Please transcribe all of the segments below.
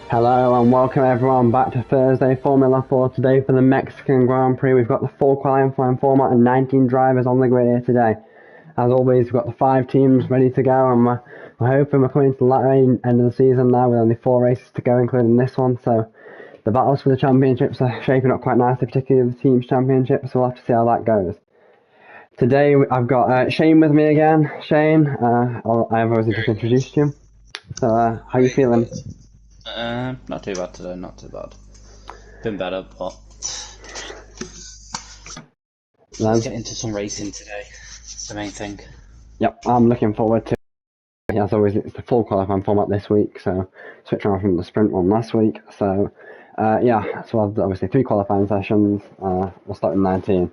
Hello and welcome everyone back to Thursday Formula 4 today for the Mexican Grand Prix. We've got the full qualifying format and 19 drivers on the grid here today. As always, we've got the 5 teams ready to go, and we're hoping we're coming to the latter end of the season now with only 4 races to go, including this one. So the battles for the championships are shaping up quite nicely, particularly the teams championship, so we'll have to see how that goes. Today I've got Shane with me again. Shane, I've already just introduced you. So how are you feeling? Not too bad today, not too bad. Been better, but let's get into some racing today. That's the main thing. Yep, I'm looking forward to it. As always, it's the full qualifying format this week, so switching on from the sprint one last week. So, yeah, so I've obviously 3 qualifying sessions. We'll start with 19.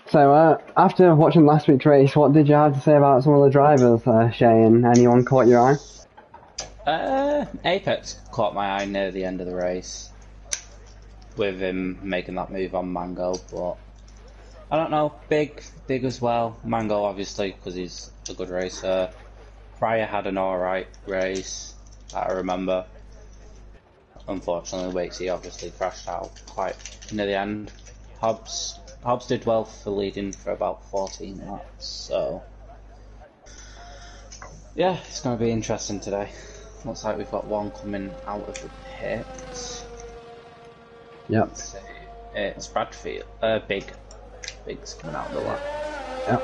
So, after watching last week's race, what did you have to say about some of the drivers, Shane? Anyone caught your eye? Apex caught my eye near the end of the race with him making that move on Mango, but I don't know, big as well. Mango obviously because he's a good racer. Pryor had an alright race that I remember. Unfortunately, Wakesy obviously crashed out quite near the end. Hobbs did well for leading for about 14 laps, so yeah, it's going to be interesting today. Looks like we've got one coming out of the pits. Yep. It's Bradfield. Big's coming out of the lap. Yep.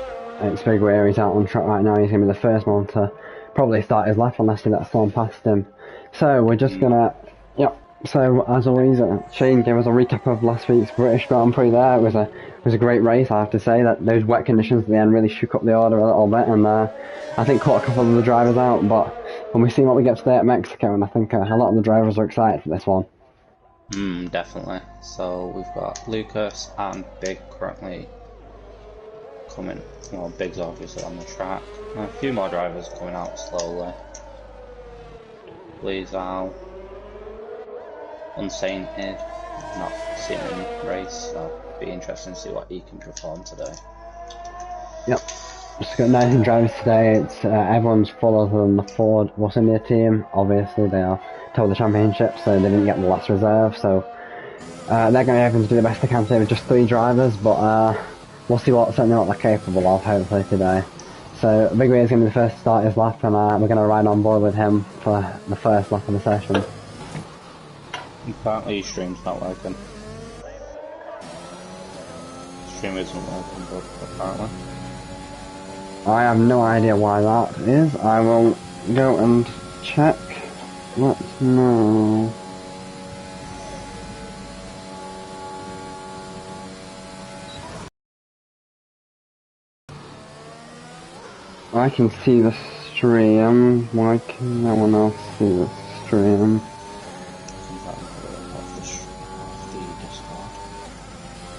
It's Big where he's out on track right now. He's going to be the first one to probably start his lap unless he lets Storm past him. So we're just going to... Yep. So as always, Shane gave us a recap of last week's British Grand Prix there. It was a great race, I have to say. That those wet conditions at the end really shook up the order a little bit, and I think caught a couple of the drivers out, but when we see what we get today at Mexico, and I think a lot of the drivers are excited for this one. Definitely. So we've got Lucas and Big currently coming. Well, Big's obviously on the track. A few more drivers coming out slowly. Lee's out. Unsainted. Not seen him race, so it'll be interesting to see what he can perform today. Yep. Just got 19 drivers today. It's everyone's full other than the Ford India team. Obviously, they are top of the championship, so they didn't get the last reserve. So they're going to be able to do the best they can today with just 3 drivers. But we'll see certainly what they're capable of, hopefully today. So Big Ray is going to be the first to start his lap, and we're going to ride on board with him for the first lap of the session. Apparently, stream's not working. Stream isn't working, but apparently. I have no idea why that is. I will go and check. Let's know. I can see the stream. Why can no one else see the stream?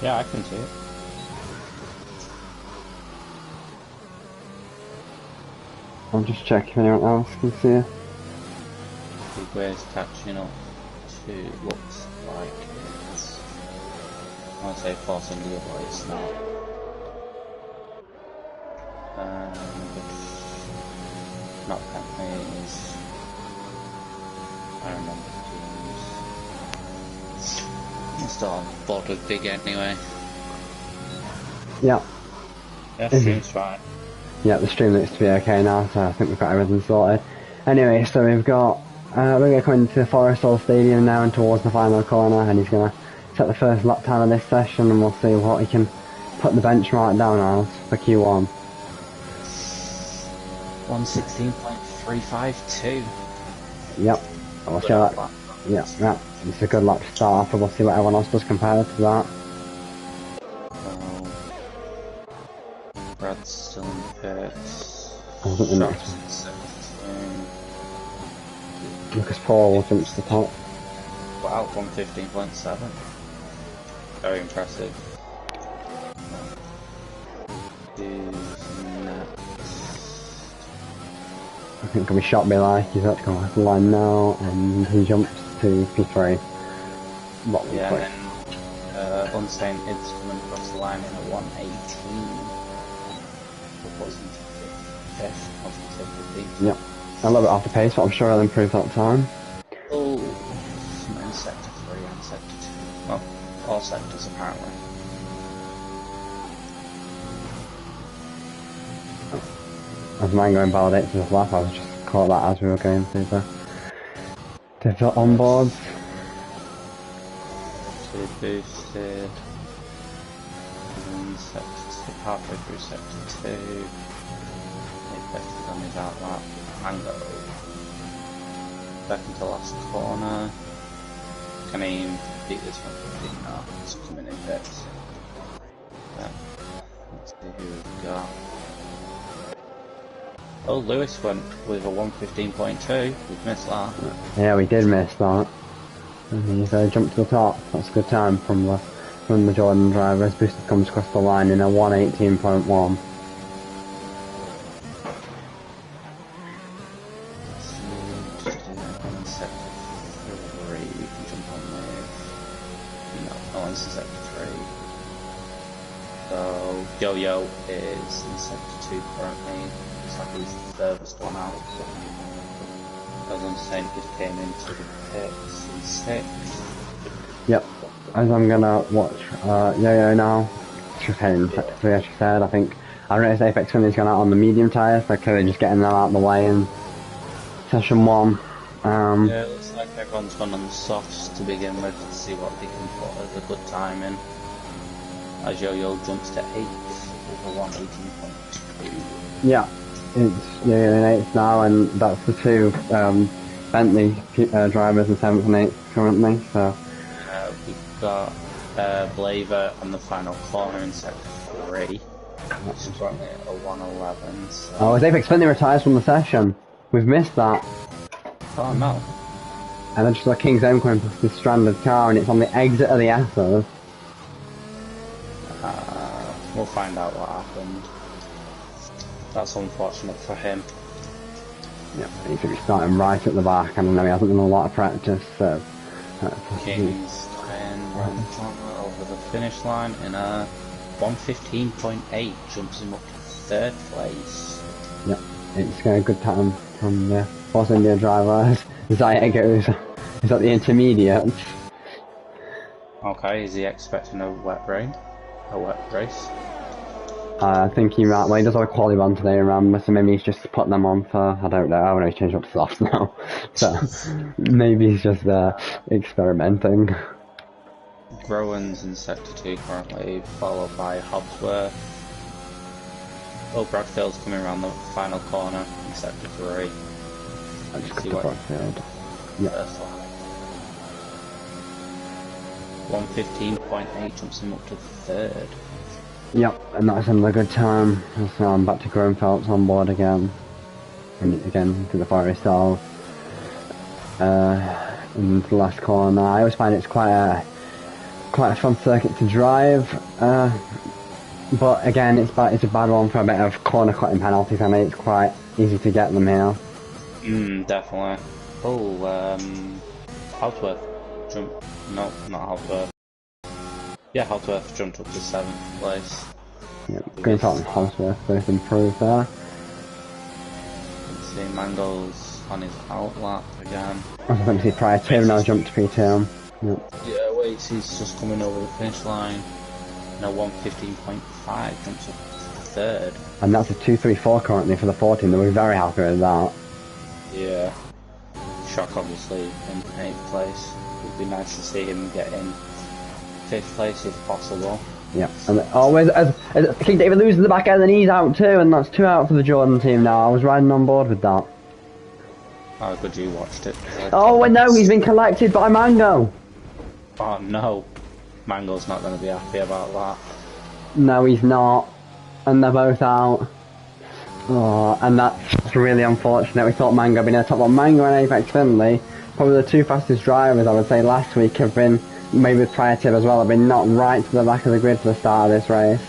Yeah, I can see it. I'll just check if anyone else can see it. Big Way's catching up to looks like it's, I want to say Force India, but it's not. Not companies. I remember the teams. I'm still on board with Big anyway. Yeah. Yeah, stream's fine. Yeah, the stream looks to be okay now, so I think we've got everything sorted. Anyway, so we've got, we're going to come into the Forest Hall Stadium now and towards the final corner, and he's going to set the first lap time of this session, and we'll see what he can put the benchmark down as for Q1. 116.352. Yep, we'll see that. Yeah, it's a good lap to start off, and we'll see what everyone else does compared to that. Brad's still in the pits. I think the next one. Lucas Paul jumps to the top. Wow, 115.7. Very impressive. Who's next? I think he'll be shot by like he's about to come off the line now, and he jumps to P3. Yeah, and then Unsainted's coming across the line in a 118. Yep. A little bit off the pace, but I'm sure I'll improve that time. Oh, Well, all sectors apparently. As mine going validate to the lap, I was just caught that as we were going through the onboards. So boosted. And sector 2, halfway through sector 2. Apex is on his outlap. Mango. Back into last corner. Can he beat this 115 now? It's coming in bits. Yeah. Let's see who we've got. Oh, Lewis went with a 115.2. We've missed that. Yeah, we did miss that. And he's jumped to the top. That's a good time from the Jordan driver. As Boosted comes across the line in a 118.1. Yo-Yo is in sector 2 currently. Looks like he's the furthest one out. As I'm saying, he came into the pits in 6th. Yep. As I'm gonna watch Yo-Yo now. Just heading in sector 3, as you said. I think I noticed Apex Finley's gone out on the medium tyres, so clearly just getting them out of the way in session 1. Yeah, it looks like everyone's gone on the softs to begin with to see what they can put as a good time in. As Yo-Yo jumps to 8th with a 118.2. Yeah, it's Yo-Yo in 8th now, and that's the two Bentley drivers in 7th and 8th currently. So we've got Blaver on the final corner in sector 3, which is currently at a 111. So. Oh, as Apex Finley retires from the session, we've missed that. Oh no! And then just like King's Own coming past this stranded car, and it's on the exit of the Essos. We'll find out what happened. That's unfortunate for him. Yeah, he's going to be starting right at the back, and I know he hasn't done a lot of practice, so... King's trying over the finish line in a 115.8, jumps him up to 3rd place. Yeah, it's got a good time from the Force India driver. Zayego is at the intermediate. Okay, is he expecting a wet rain? A wet race? I think he might, well, he does have a quali run today around, so maybe he's just put them on for, I don't know, I don't know, he's changed up to softs now. So, maybe he's just experimenting. Growan's in sector 2 currently, followed by Hobsworth. Oh, Bradfield's coming around the final corner in sector 3. I just got to Bradfield. Yeah. 115.8 jumps him up to 3rd. Yep, and that's another good time. So I'm back to Groenfeld's on board again. And again, to the fiery style. In the last corner. I always find it's quite a fun circuit to drive. But again, it's a bad one for a bit of corner cutting penalties. I mean, it's quite easy to get them here. Definitely. Oh, Houseworth jumped. No, not Houseworth. Yeah, Houseworth jumped up to 7th place. Yep, Groenfeld and Houseworth both improved there. Let's see, Mango's on his outlap again. I was going to see Prix 2 now jumped to P2. Yep. Yeah, wait, he's just coming over the finish line. Now 115.5 jumps up to 3rd. And that's a 2.34 currently for the 14. They were very happy with that. Yeah. Shock obviously in 8th place. It would be nice to see him get in 5th place if possible. Yeah. And as King David loses the back end and he's out too, and that's 2 out for the Jordan team now. I was riding on board with that. How good you watched it? Oh no, he's been collected by Mango. Oh no. Mango's not going to be happy about that. No, he's not. And they're both out. Oh, and that's really unfortunate. We thought Mango had been in the top one. Mango and Apex Finley, probably the 2 fastest drivers I would say last week, have been, maybe with Prix as well, have been knocked right to the back of the grid for the start of this race.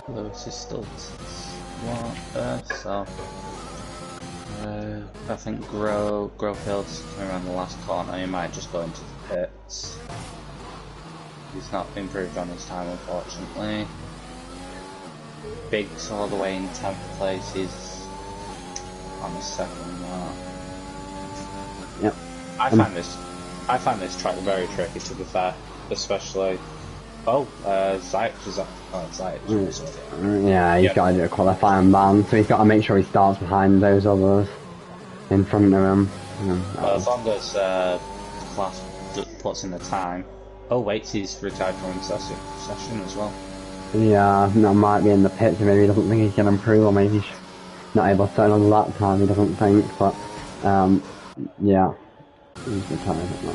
Lewis is still there, so I think Grofield's coming around the last corner. He might just go into the pits. He's not improved on his time, unfortunately. Biggs all the way in 10th place. He's on the 2nd mark. Yep. I find this I find this track very tricky, to be fair, especially. Oh, Zayach is up. Oh, Zayach is up. Yeah, he's got to do a qualifying ban, so he's got to make sure he starts behind those others in front of him. Well, as long as class puts in the time. Oh wait, he's retired from session as well. Yeah, that might be in the pits. Maybe he doesn't think he can improve, or maybe he's not able to turn on that time. He doesn't think, but yeah, he's retired now.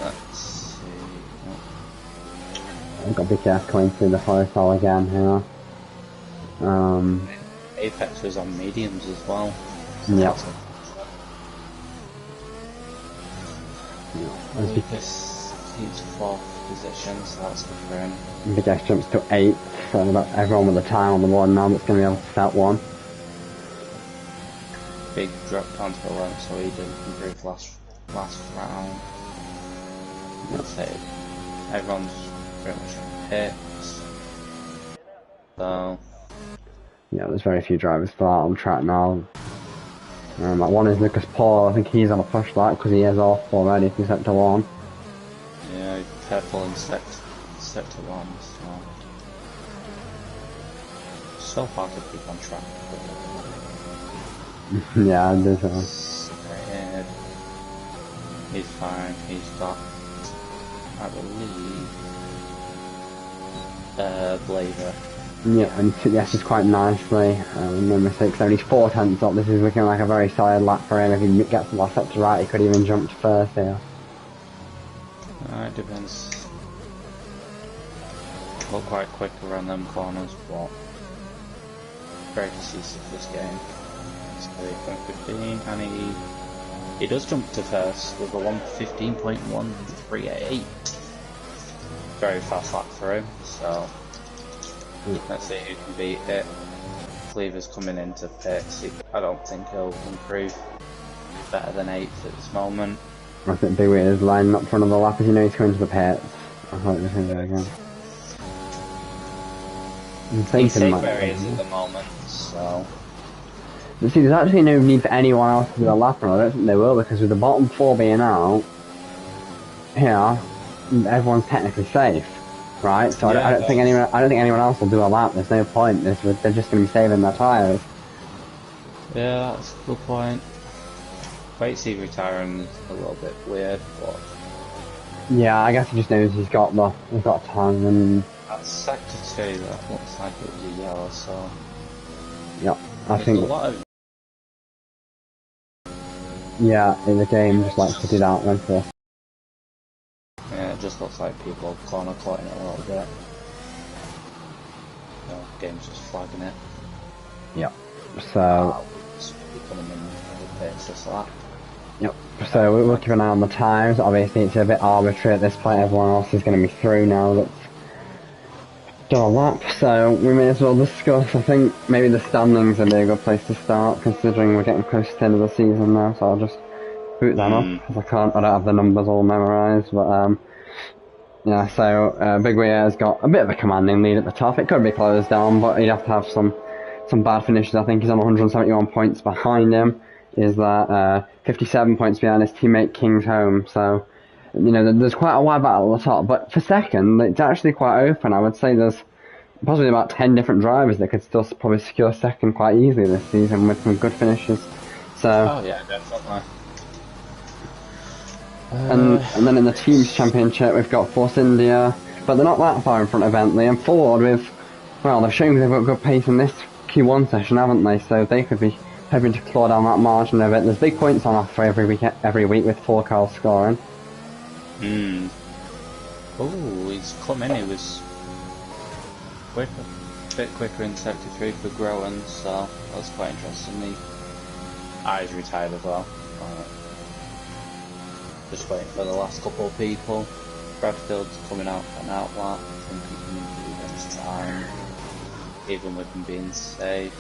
Let's see. I've got big gas coming through the forest hall again here. Apex was on mediums as well. Yeah. Lucas, he's 4th position, so that's good for him. Big X jumps to 8th, so that's everyone with a time on the board now that's going to be able to set one. Big drop down to 11, so he didn't improve last round. Let's say everyone's pretty much in pits. So yeah, there's very few drivers for that on track now. That one is Lucas Paul. I think he's on a push back because he is off already from sector 1. yeah, careful in sector 1. So hard to keep on track. Yeah, there's He's fine. He's got, I believe, Blazer. yeah, and yes, it's quite nicely. Number 6, only 4 tenths up. This is looking like a very solid lap for him. If he gets the last sector right, he could even jump to first here. It depends. Look quite quick around them corners, but very decisive this game. So 1:15, and he does jump to first with a 1:15.138. Very fast lap for him. So let's see who can beat it. Cleaver's coming into pits. I don't think he'll improve better than 8th at this moment. I think Big Wheat is lining up for another lap as you know he's coming to the pits. I thought it was going to go again. He's safe where he is at the moment, so. But see, there's actually no need for anyone else to do a lap run. I don't think they will, because with the bottom 4 being out, here, everyone's technically safe, right? So yeah, I don't think anyone else will do a lap. There's no point. They're just going to be saving their tyres. Yeah, that's a good point. Waitsy retiring is a little bit weird, but yeah, I guess he just knows he's got time and. That's sector 2. That looks like it was a yellow, so. Yeah, I think. A lot of. Yeah, in the game, just like to do that when first. Yeah, it just looks like people corner cutting it a little bit. The game's just flagging it. Yep. So. Coming in with pace this lap. Yep. So we'll keep an eye on the times. Obviously, it's a bit arbitrary at this point. Everyone else is going to be through now that's done a lap. So we may as well discuss. I think maybe the standings would be a good place to start, considering we're getting close to the end of the season now. So I'll just boot them up because I don't have the numbers all memorised. But yeah. So Big Weir's got a bit of a commanding lead at the top. It could be closed down, but he'd have to have some bad finishes. I think he's on 171 points behind him. Is that 57 points behind his teammate King's Home. So, you know, there's quite a wide battle at the top. But for second, it's actually quite open. I would say there's possibly about 10 different drivers that could still probably secure second quite easily this season with some good finishes. So. Oh yeah, definitely. And then in the Teams Championship, we've got Force India, but they're not that far in front of Bentley. And Ford they've shown they've got good pace in this Q1 session, haven't they? So they could be hoping to claw down that margin a bit. There's big points on offer every week with 4 cars scoring. Oh, he's come in. He was quicker, a bit quicker in sector 3 for Groen, so that's quite interesting. He's retired as well. Just waiting for the last couple of people. Bradfield's coming out for an outlap. I think he can improve his time, even with him being safe.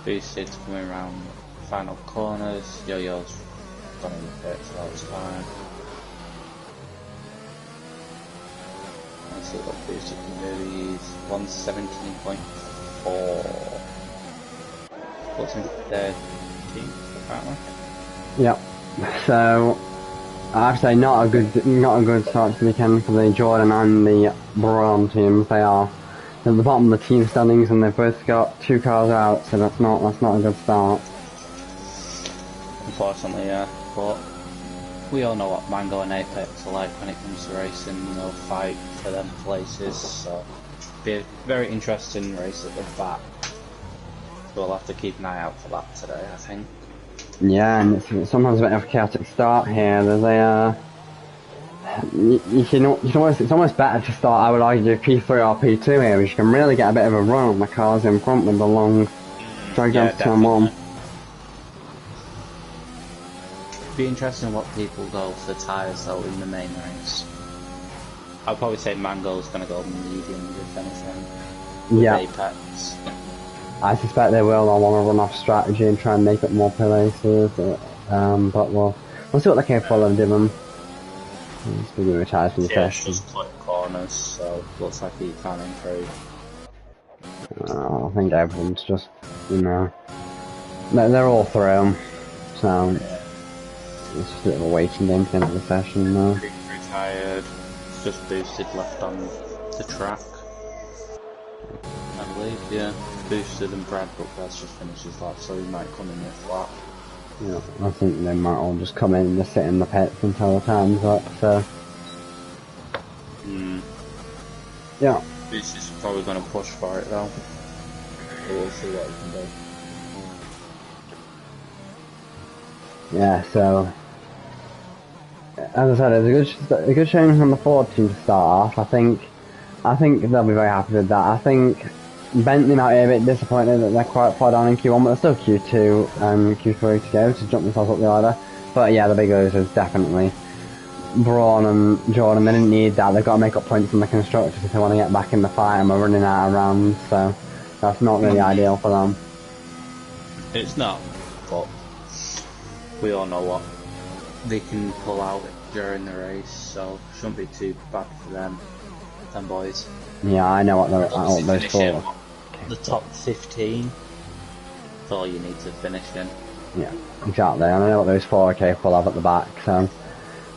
Boosted's coming around final corners. Yo-Yo's gone in the pit, so that's fine. Let's see what Boosted can do. He's 117.4. Puts him 13th, apparently. Yep. So I have to say, not a good start to the weekend for the Jordan and the Braun teams. They are at the bottom of the team standings, and they've both got 2 cars out. So that's not a good start. Unfortunately, yeah. But we all know what Mango and Apex are like when it comes to racing. You know, fight for them places. So be a very interesting race at the back. So we'll have to keep an eye out for that today, I think. Yeah, and it's sometimes a bit of a chaotic start here. There's a it's almost better to start, I would argue, P3 or P2 here, because you can really get a bit of a run on the cars in front with the long drag down to turn 1. Be interesting what people go for tyres though in the main race. I'll probably say Mango's going to go medium if anything. With Apex. I suspect they will. They'll want to run off strategy and try and make it more places. But we'll see what they're capable of doing. Speaking of tyres for the session. Just cut corners, so looks like he can improve. I think everyone's just, you know, they're all through, so it's just a bit of a waiting game to the end of the session now. Retired, just boosted left on the track. I believe, yeah. Boosted and Brad, but Brad's just finished his lap, so he might come in there flat. Yeah, I think they might all just come in and just sit in the pits until the time's up, so... Yeah. This is probably going to push for it though. So we'll see what he can do. Yeah, so... As I said, it's a good showing from the Ford team to start off. I think they'll be very happy with that. I think Bentley might be a bit disappointed that they're quite far down in Q1, but they're still Q2 and Q3 to go to jump themselves up the ladder. But yeah, the big losers definitely Braun and Jordan. They didn't need that. They've got to make up points from the constructors if they want to get back in the fight, and we're running out of rounds, so that's not really ideal for them. It's not, but we all know what they can pull out during the race, so shouldn't be too bad for them boys. Yeah, I know what those for. The top 15. That's all you need to finish in. Yeah, exactly. And I know what those 4 are capable of at the back. So,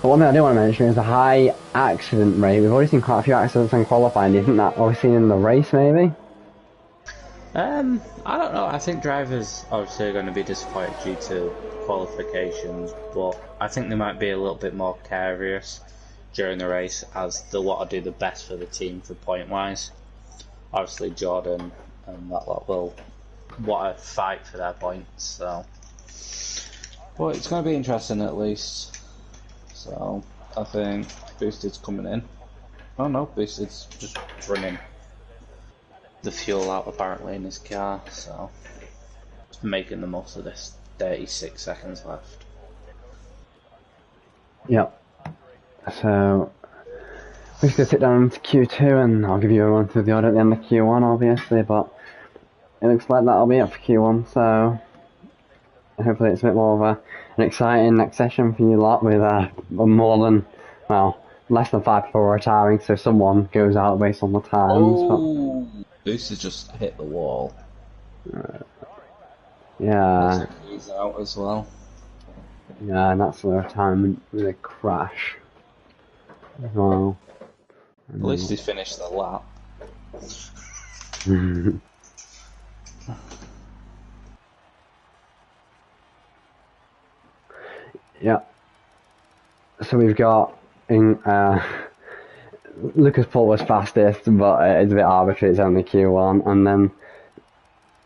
but one thing I do want to mention is the high accident rate. We've already seen quite a few accidents in qualifying. Do you think that we've seen in the race, maybe? I don't know. I think drivers obviously are going to be disappointed due to qualifications, but I think they might be a little bit more curious during the race as they want to do the best for the team for point wise. Obviously Jordan and that lot will want to fight for their points, so but it's going to be interesting at least. So I think Boosted's coming in. Oh no, Boosted's just running the fuel out apparently in his car, so just making the most of this 36 seconds left. Yep. So we're just going to sit down to Q2 and I'll give you a run through the order at the end of Q1 obviously, but it looks like that'll be it for Q1, so hopefully it's a bit more of an exciting next session for you lot with more than, well, less than 5 people retiring, so someone goes out based on the times. Oh, Boost has just hit the wall. Yeah. Looks like he's out as well. Yeah, and that's the retirement with a crash. Well, at least he's finished the lap. Yeah. So we've got in Lucas Paul was fastest, but it's a bit arbitrary. It's only Q1, and then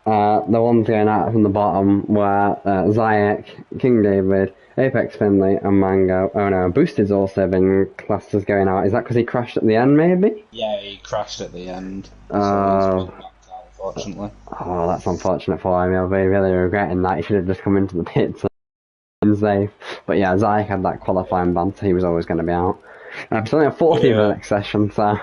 the ones going out from the bottom were Zayek, King David, Apex Finley, and Mango. Oh no, Boosted's also been classed as going out. Is that because he crashed at the end, maybe? Yeah, he crashed at the end. So he's been knocked out, unfortunately. Oh, that's unfortunate for him. He'll be really regretting that. He should have just come into the pits and safe. But yeah, Zayek had that qualifying ban, so he was always going to be out. It's only a 40 for the next session, so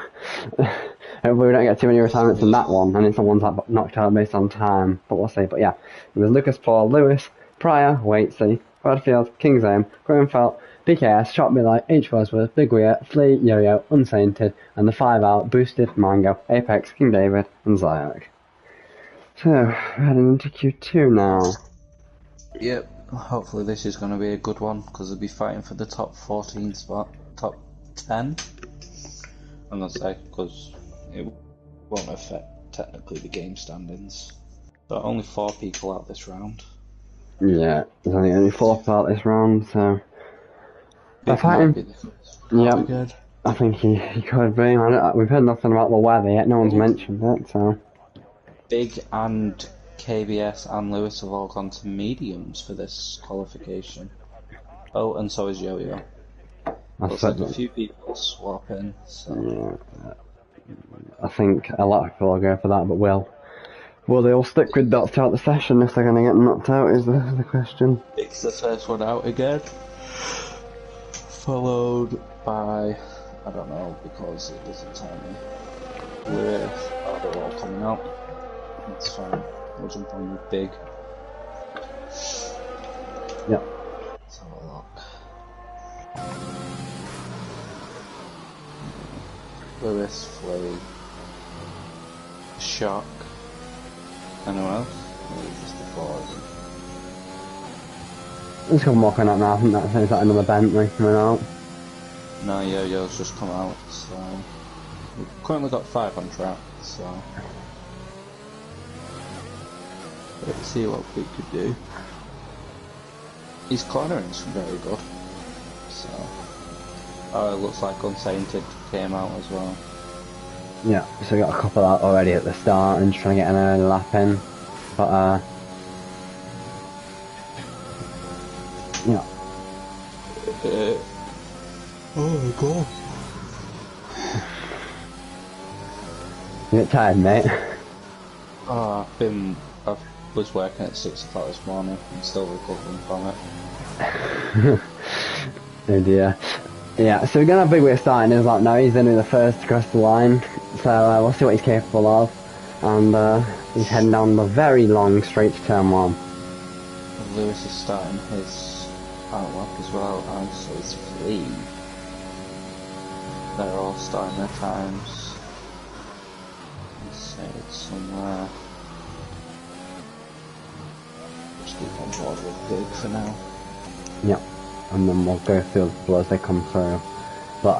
hopefully we don't get too many retirements in that one, and it's the ones that knocked out based on time, but we'll see. But yeah, it was Lucas Paul, Lewis, Pryor, Waitsy, Bradfield, Kingsaim, Graham-Felt, BKS, Shot Miller, H. Bosworth, Big Weir, Flea, Yo-Yo, Unsainted, and the 5 out, Boosted, Mango, Apex, King David, and Zayek. So, we're heading into Q2 now. Yep. Hopefully this is going to be a good one, because they'll be fighting for the top 14 spot, top 10. I'm going to say, because it won't affect technically the game standings. But only 4 people out this round. Yeah, there's only 4 out this round, so... They're Big might be fighting... the first Yep, again. I think he could be. We've heard nothing about the weather yet, no one's mentioned it, so... Big and KBS and Lewis have all gone to mediums for this qualification. Oh, and so is Yo-Yo. Looks like a few people swapping, so... Yeah, I think a lot of people will go for that, but will they all stick with that throughout the session if they're going to get knocked out is the question. Big's the first one out again. Followed by... I don't know, because it doesn't tell me. Lewis, oh, they're all coming out. That's fine. We'll jump on with Big. Yep. Let's have a look. Lewis, Flea, Shock. Anyone else? Or just the 4 of them? There's a couple more coming out now, I think that's like another Bentley coming out. No, Yo-Yo's just come out, so... We've currently got 5 on track, so... Let's see what we could do. His cornering's very good, so... Oh, it looks like Unsainted came out as well. Yeah, so we got a couple out already at the start and just trying to get an early lap in. But, yeah. Oh my god. You get tired, mate? Oh, I was working at 6 o'clock this morning. I'm still recovering from it. Oh dear. Yeah, so we're going to have a big way of starting his lap now. He's going to be the first to cross the line. So we'll see what he's capable of. And he's heading down the very long straight to turn 1. Lewis is starting his outlap as well, and so is Flea. They're all starting their times. Let's say it's somewhere. Just keep on board with Big for now. Yep. And then we'll go through the people as they come through. But,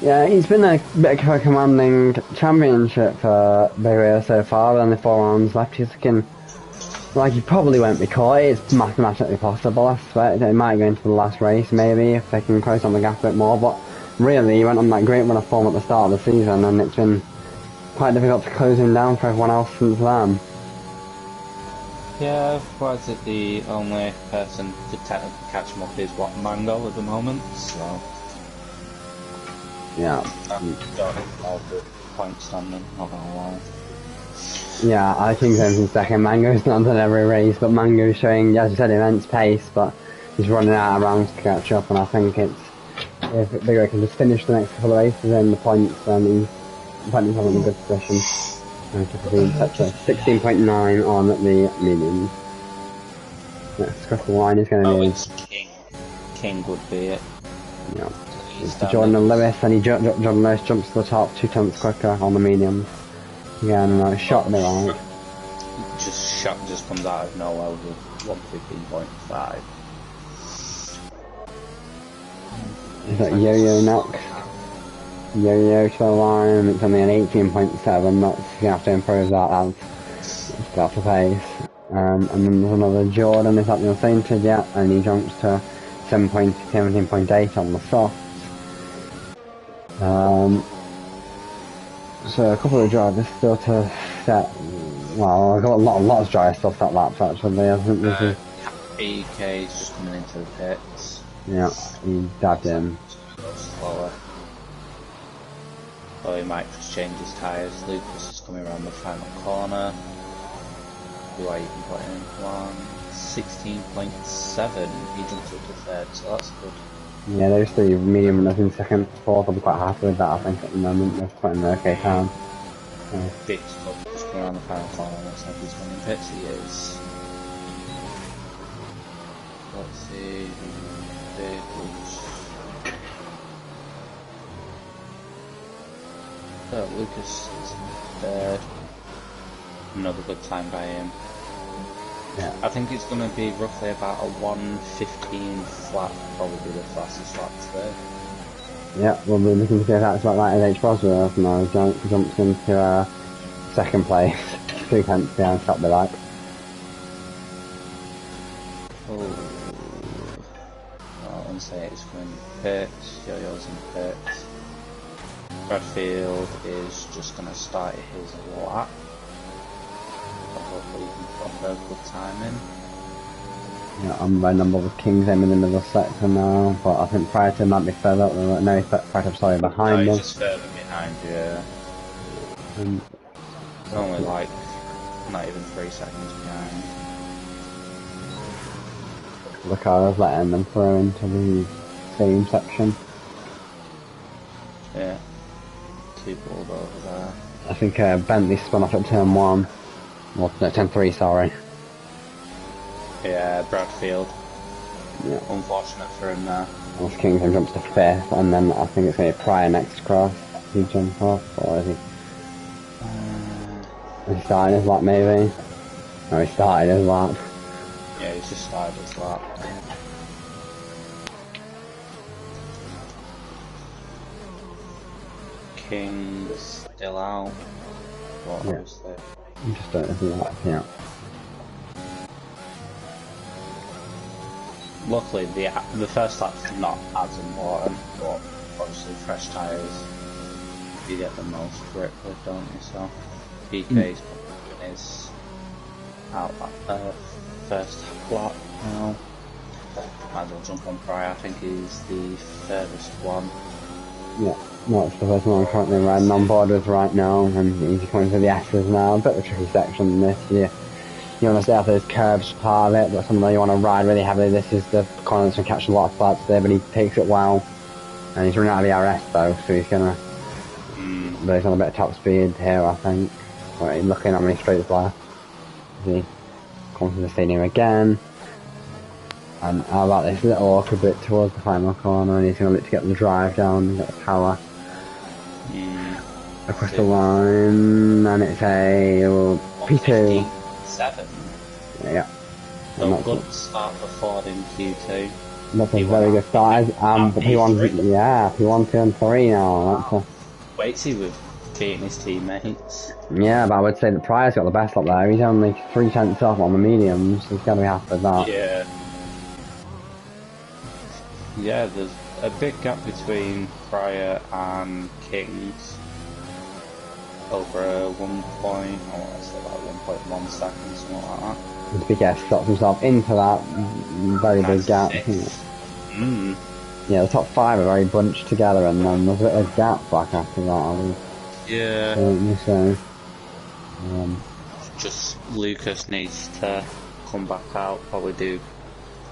yeah, he's been a bit of a commanding championship for Big Rio so far, with only 4 rounds left. He's looking like he probably won't be caught. It's mathematically possible, I suspect. It might go into the last race, maybe, if they can close on the gap a bit more. But really, he went on that great run of form at the start of the season, and it's been quite difficult to close him down for everyone else since then. Yeah, why is it the only person to technically catch him up is what, Mango at the moment, so... Yeah. Got all the points standing, not gonna lie. Yeah, I think James in second. Mango's not done every race, but Mango's showing, as you said, immense pace, but he's running out of rounds to catch up, and I think it's, if Big Rio can just finish the next couple of races in the points, then he's having a good position. And it's 16.9 on the mediums. Next across the line is going to be... King. King would be it. Yeah. It's Jordan and Lewis, and Jordan Lewis jumps to the top 2 tenths quicker on the mediums. Again, shot there on it. Shot just comes out of nowhere with 115.5. Is that Yo-Yo next? Yo-Yo to the line, it's only an 18.7, that's, you're going to have to improve that as it's got the pace. And then there's another Jordan, is that the Unsainted yet? And he jumps to 17.8 on the soft. So a couple of drivers still to set, well, I've got a lot of drivers still set laps actually, I think this is... EK is just coming into the pits. Yeah, he dabbed in. Slower. Or he might just change his tyres. Lucas is coming around the final corner. Who are you can put in? 16.7. He jumps up to third, so that's good. Yeah, there's the medium runners in second, fourth. I'll be quite happy with that, I think, at the moment. They're quite an okay time. Big's just coming around the final corner. Looks like he's running pits. He is. Let's see. Big Lucas is third. Another good time by him. Yeah. I think it's going to be roughly about a 1:15 flat, probably the fastest lap today. Yeah, we'll be looking to see if that's what like H Bosworth now jumps into second place. 2 tenths behind Scott Bilak. Oh, well, and say it's going pits, Yo-Yo's in pits. Bradfield is just going to start his lap. So hopefully he can put a good time in. Yeah, I'm by number with King's in the middle sector now, but I think Pryor might be further up. No, he's sorry, behind No, me. he's just further behind you. And, Only like not even 3 seconds behind. the car is letting them through into the steam section. Yeah, 2 pulled over there. I think Bentley spun off at turn 1. Well, no, turn 3, sorry. Yeah, Bradfield. Yeah. Unfortunate for him there. Unless Kingston jumps to 5th, and then I think it's going to be Pryor next cross. Does he jump off, or is he? Is he starting his lap, maybe? No, he started his lap. Yeah, he's just started his lap. King's still out. But Yeah. obviously. I'm just starting his lap, yeah. Luckily, the first lap's not as important, but obviously fresh tyres, you get the most grip with, don't you? So, PK's is out at first lap now. Might as well jump on Pryor, I think he's the furthest one. Yeah, no, it's the first one I'm currently riding on board with right now, and he's coming to the S's now. A bit of a tricky section in this year. You want to stay off those curves part of it, but something that you want to ride really heavily. This is the corner that's going to catch a lot of flats there, but he takes it well. And he's running out of the RS though, so he's going to... But he's on a bit of top speed here, I think. Right, he's looking at me straight left. He comes to the stadium again. And how about this little awkward bit towards the final corner, and he's going to look to get the drive down and get the power across the line, and it's a P2. 7. Yeah. So good start for Ford in Q2. That's a very good start. P1, yeah, P1, 2 and 3 now. That's Wait till we've beaten his teammates. yeah, but I would say that Pryor's got the best up there. He's only 3 tenths off on the mediums. He's got to be happy with that. Yeah. Yeah, there's a big gap between Pryor and Kings. Over 1.1 seconds, something like that. And Big slots himself into that very big gap. Yeah, the top 5 are very bunched together, and then there's a bit of a gap back after that, I believe. Yeah. So, just Lucas needs to come back out, probably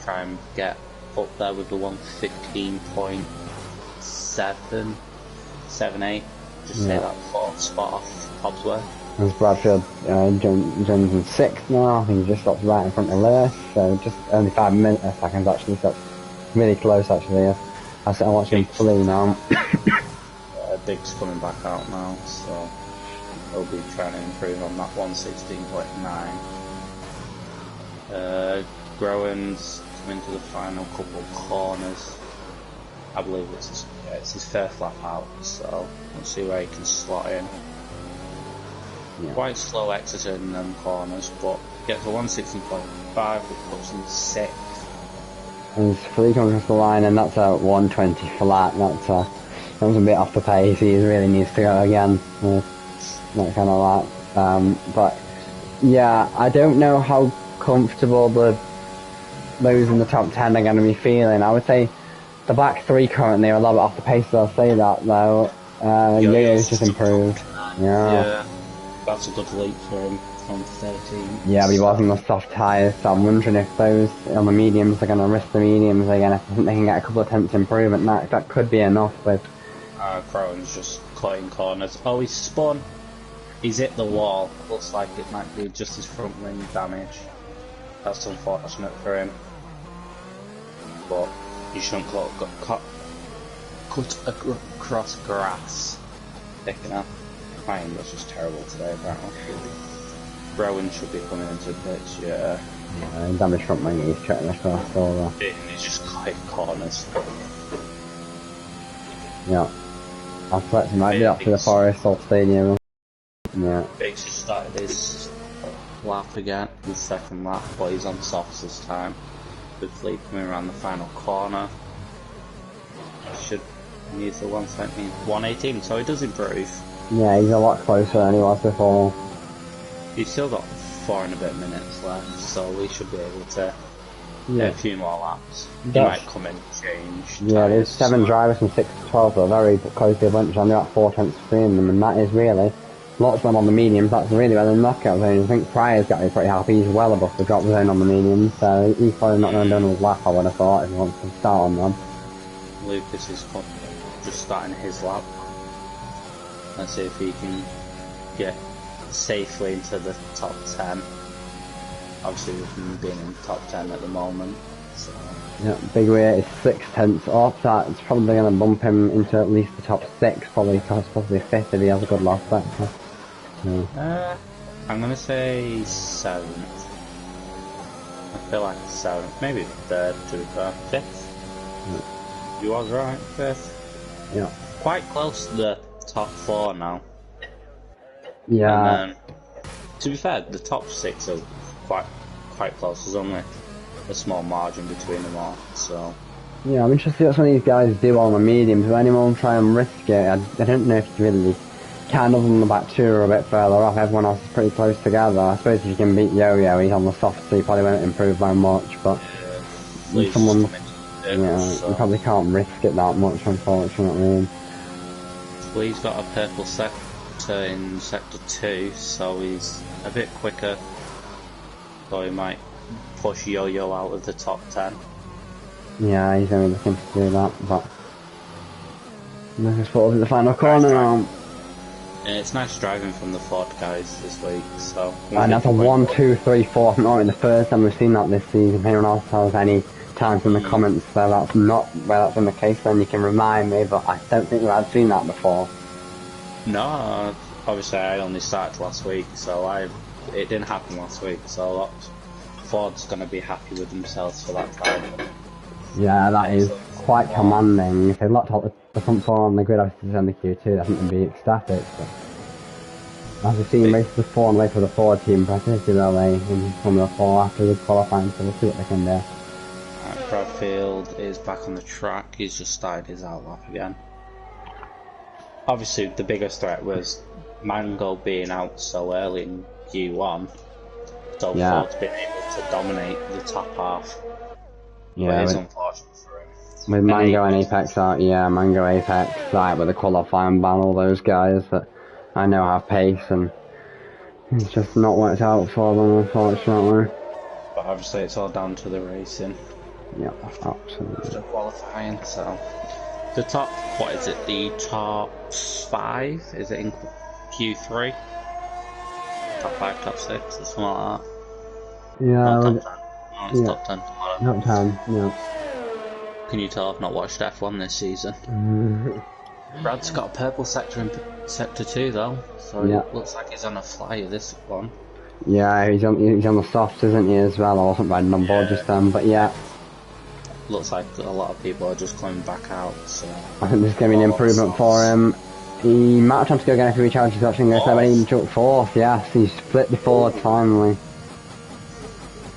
try and get up there with the 1:15.78. Just say that 4th spot off Hobbsworth. As Bradfield Jones in 6th now, I think he just stops right in front of Lewis, so just only 5 seconds actually, so really close actually. I'm watching flee now. Big's coming back out now, so he'll be trying to improve on that 1:16.9. Groen's coming to the final couple corners. I believe it's his first lap out, so we'll see where he can slot in. Yeah. Quite slow exiting them corners, but gets a 1:16.5, which puts him 6th. And Flee comes across the line, and that's a 120 flat. That's a a bit off the pace. He really needs to go again with that kind of lap. But yeah, I don't know how comfortable those in the top 10 are going to be feeling. I would say the back 3 currently are a little bit off the pace, so I'll say that though. Yo-Yo's just improved. Yeah, that's a good leap for him from 13. Yeah, but he was on the soft tyres, so I'm wondering if those on the mediums are going to risk the mediums again. If I think they can get a couple of tenths improvement, that could be enough with... Crowan's just cutting corners. Oh, he's spun. He's hit the wall. Looks like it might be just his front wing damage. That's unfortunate for him. But he shouldn't cut across grass. Picking up. My English is terrible today, apparently. Rowan should be coming into the pitch, yeah. Damage front wing, he's checking the first over. He's just cutting corners. Yeah. I thought he might be up to the Forest or Stadium. Yeah. Biggs just started his lap again, his second lap, but he's on softs this time. With Lee coming around the final corner. Should use the 117, 118, so he does improve. Yeah, he's a lot closer than he was before. He's still got 4 and a bit minutes left, so we should be able to get a few more laps. He might come in and change. Yeah, there's 7 drivers from 6 to 12, so very close to a bunch, only about 4 tenths between them, and that is really, lots of them on the mediums, that's really where the knockout zone. I think Pryor's got to be pretty happy, he's well above the drop zone on the mediums, so he's probably not going to do another lap, I would have thought, if he wants to start on them. Lucas is just starting his lap. Let's see if he can get safely into the top 10. Obviously with him being in the top 10 at the moment. So. Yeah, big rate is 6 tenths off, that's probably going to bump him into at least the top 6, probably possibly 5th if he has a good last sector. Yeah. I'm going to say 7th. I feel like 7th, maybe 3rd to 5th. Yeah. You was right, 5th. Yeah. Quite close to the top 4 now. Yeah. And to be fair, the top 6 are quite close. There's only a small margin between them all. So. Yeah, I'm interested to see what some of these guys do on the mediums. Will anyone try and risk it? I don't know if you really can, other than the back 2 are a bit further off. Everyone else is pretty close together. I suppose if you can beat Yo-Yo, he's on the soft, so he probably won't improve by much. But someone, you probably can't risk it that much, unfortunately. Lee's got a purple sector in sector 2, so he's a bit quicker. So he might push Yo-Yo out of the top 10. Yeah, he's only looking to do that, but let's put in the final corner now. Yeah, it's nice driving from the Ford guys this week, so... And that's a 1, 2, 3, 4, not in the first time we've seen that this season. If anyone else has any times in the comments where that's been the case, then you can remind me, but I don't think I've seen that before. No, obviously I only started last week, so it didn't happen last week, so Ford's going to be happy with themselves for that time. Yeah, that is quite commanding. If they locked out the front 4 on the grid, obviously on the Q2, I think they'd be ecstatic. But as we've seen races before and later with the Ford team, particularly in Formula 4 after the qualifying, so we'll see what they can do. Bradfield is back on the track, he's just started his outlap again. Obviously the biggest threat was Mango being out so early in Q1, so Ford's been able to dominate the top half. Yeah, it's unfortunate for him. With Mango and Apex out, Mango, Apex, right, with the qualifying ban, all those guys that I know have pace, and it's just not worked out for them, unfortunately. But obviously it's all down to the racing. Yeah, absolutely. The qualifying, so... The top, what is it, the top 5? Is it in Q3? Top 5, top 6, or something like that? Yeah, top 10. No, it's top 10 tomorrow. Top 10, yeah. Can you tell I've not watched F1 this season? Brad's got a purple sector in sector 2 though, so it looks like he's on a flyer this one. Yeah, he's on the softs, isn't he, as well? I wasn't riding on board just then, but yeah. Looks like a lot of people are just coming back out, so... I think there's going to be an improvement for him. He might have time to go again if he recharges the option, but he jumped 4th, yes, he's split the forward finally.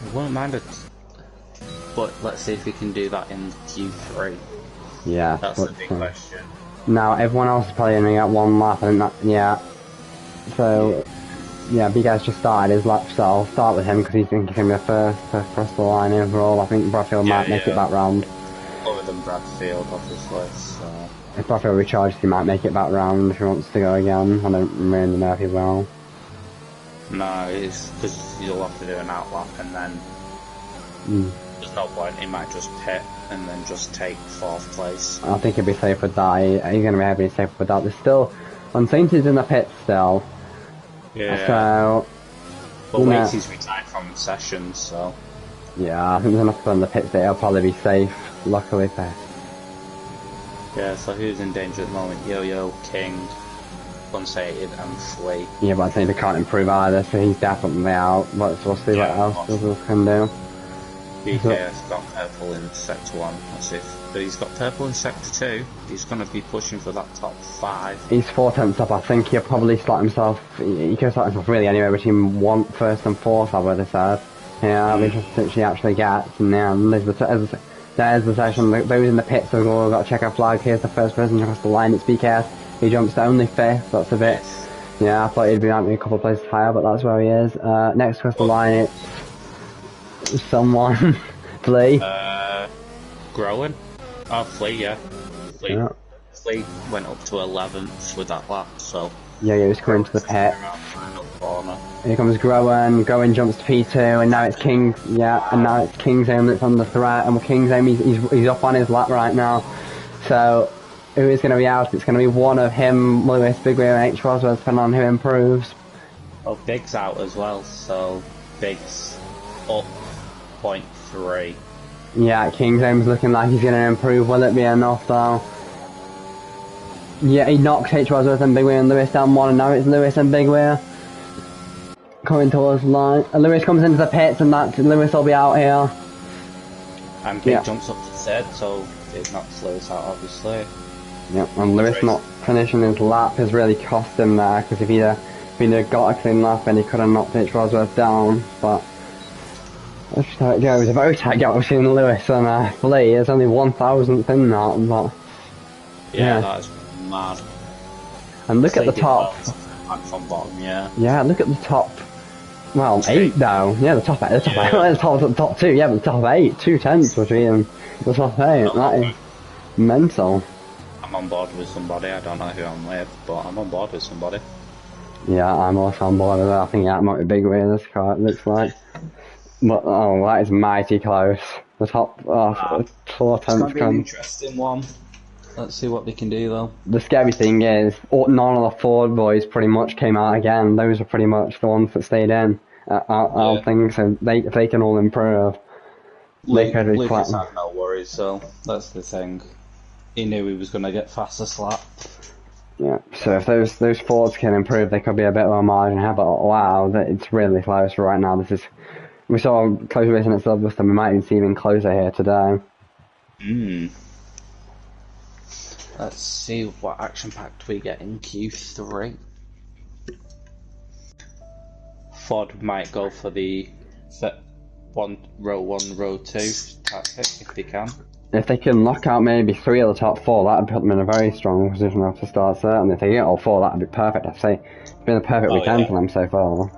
I wouldn't mind it, but let's see if we can do that in Q3. Yeah. That's the big question. Now, everyone else is probably only got 1 lap, I think that, So, Big Guy's just started his lap, so I'll start with him because he's going to be the first to cross the line overall. I think Bradfield might make it back round. Other than Bradfield, obviously, so... If Bradfield recharges, he might make it back round if he wants to go again. I don't really know if he will. No, it's because you'll have to do an outlap and then... There's no point, he might just pit and then just take 4th place. I think he'll be safe with that. He's going to be heavily safe with that. There's still... Unsainted in the pit still. Yeah. So... But Lacey's retired from sessions, so... Yeah, I think there's enough people in the pits that he'll probably be safe, luckily for him. Yeah, so who's in danger at the moment? Yo-Yo, King, Unsated and Flea. Yeah, but I think they can't improve either, so he's definitely out. But we'll see what else others can do. BKS got purple in Sector 1. That's it. But he's got purple in Sector 2. He's going to be pushing for that top 5. He's 4/10 up. I think he'll probably slot himself. He could slot himself really anywhere between first and fourth, I would have said. Yeah, I'll be interested if she actually gets. And yeah, there's the session. Those in the pits have all got to check our flag. Here's the first person across the line. It's BKS. He jumps to only 5th. That's a bit. Yeah, I thought he'd be a couple of places higher, but that's where he is. Next across the line, it's someone. Flea. Growing. Oh, Flea, yeah. Flea. Yeah. Flea went up to 11th with that lap, so. Yeah, he was coming to the pit. Corner. Here comes Groen. Groen jumps to P2, and now it's King. Yeah, and now it's King's Aim that's under threat, and King's Aim he's up on his lap right now. So who is going to be out? It's going to be one of him, Lewis, Big Wheel, and H. Roswell, depending on who improves. Oh, Big's out as well, so Big's up 0.3. Yeah, King's Aim's looking like he's going to improve. Will it be enough though? Yeah, he knocks H. Roswell and Big Wheel and Lewis down 1, and now it's Lewis and Big Wheel coming towards the line. Lewis comes into the pits, and Lewis will be out here. And Big jumps up to 3rd, so it knocks Lewis out, obviously. Yep, and Lewis not finishing his lap has really cost him there, because if he'd got a clean lap, then he could have knocked H. Rosworth down, but that's just how it goes. A very tight gap between Lewis and Flea. There's only 1,000th in that, but yeah, that is mad. And look at the top. Back from bottom, yeah. Yeah, look at the top. Well, 8 though. Yeah, the top 8. The top 8. The top 2. Yeah, but the top 8. 2/10 between the top 8. That is mental. I'm on board with somebody. I don't know who I'm with, but I'm on board with somebody. Yeah, I'm also on board with that. I think I'm out with Big Way in this car, it looks like. But, oh, that is mighty close. The top 4/10. It's going to be an interesting one. Let's see what they can do, though. The scary thing is, none of the Ford boys pretty much came out again. Those are pretty much the ones that stayed in. I don't think so. If they can all improve, they could be quite. Lucas had no worries, so that's the thing. He knew he was going to get faster slap. Yeah, so if those Fords can improve, they could be a bit of a margin ahead, but wow, it's really close right now. We saw close racing at Silverstone, we might even see even closer here today. Let's see what action-packed we get in Q3. Ford might go for the row 1, row 2 tactic if they can. If they can knock out maybe 3 of the top 4, that would put them in a very strong position after start, certainly. If they get all 4, that would be perfect. I'd say it's been a perfect weekend for them so far.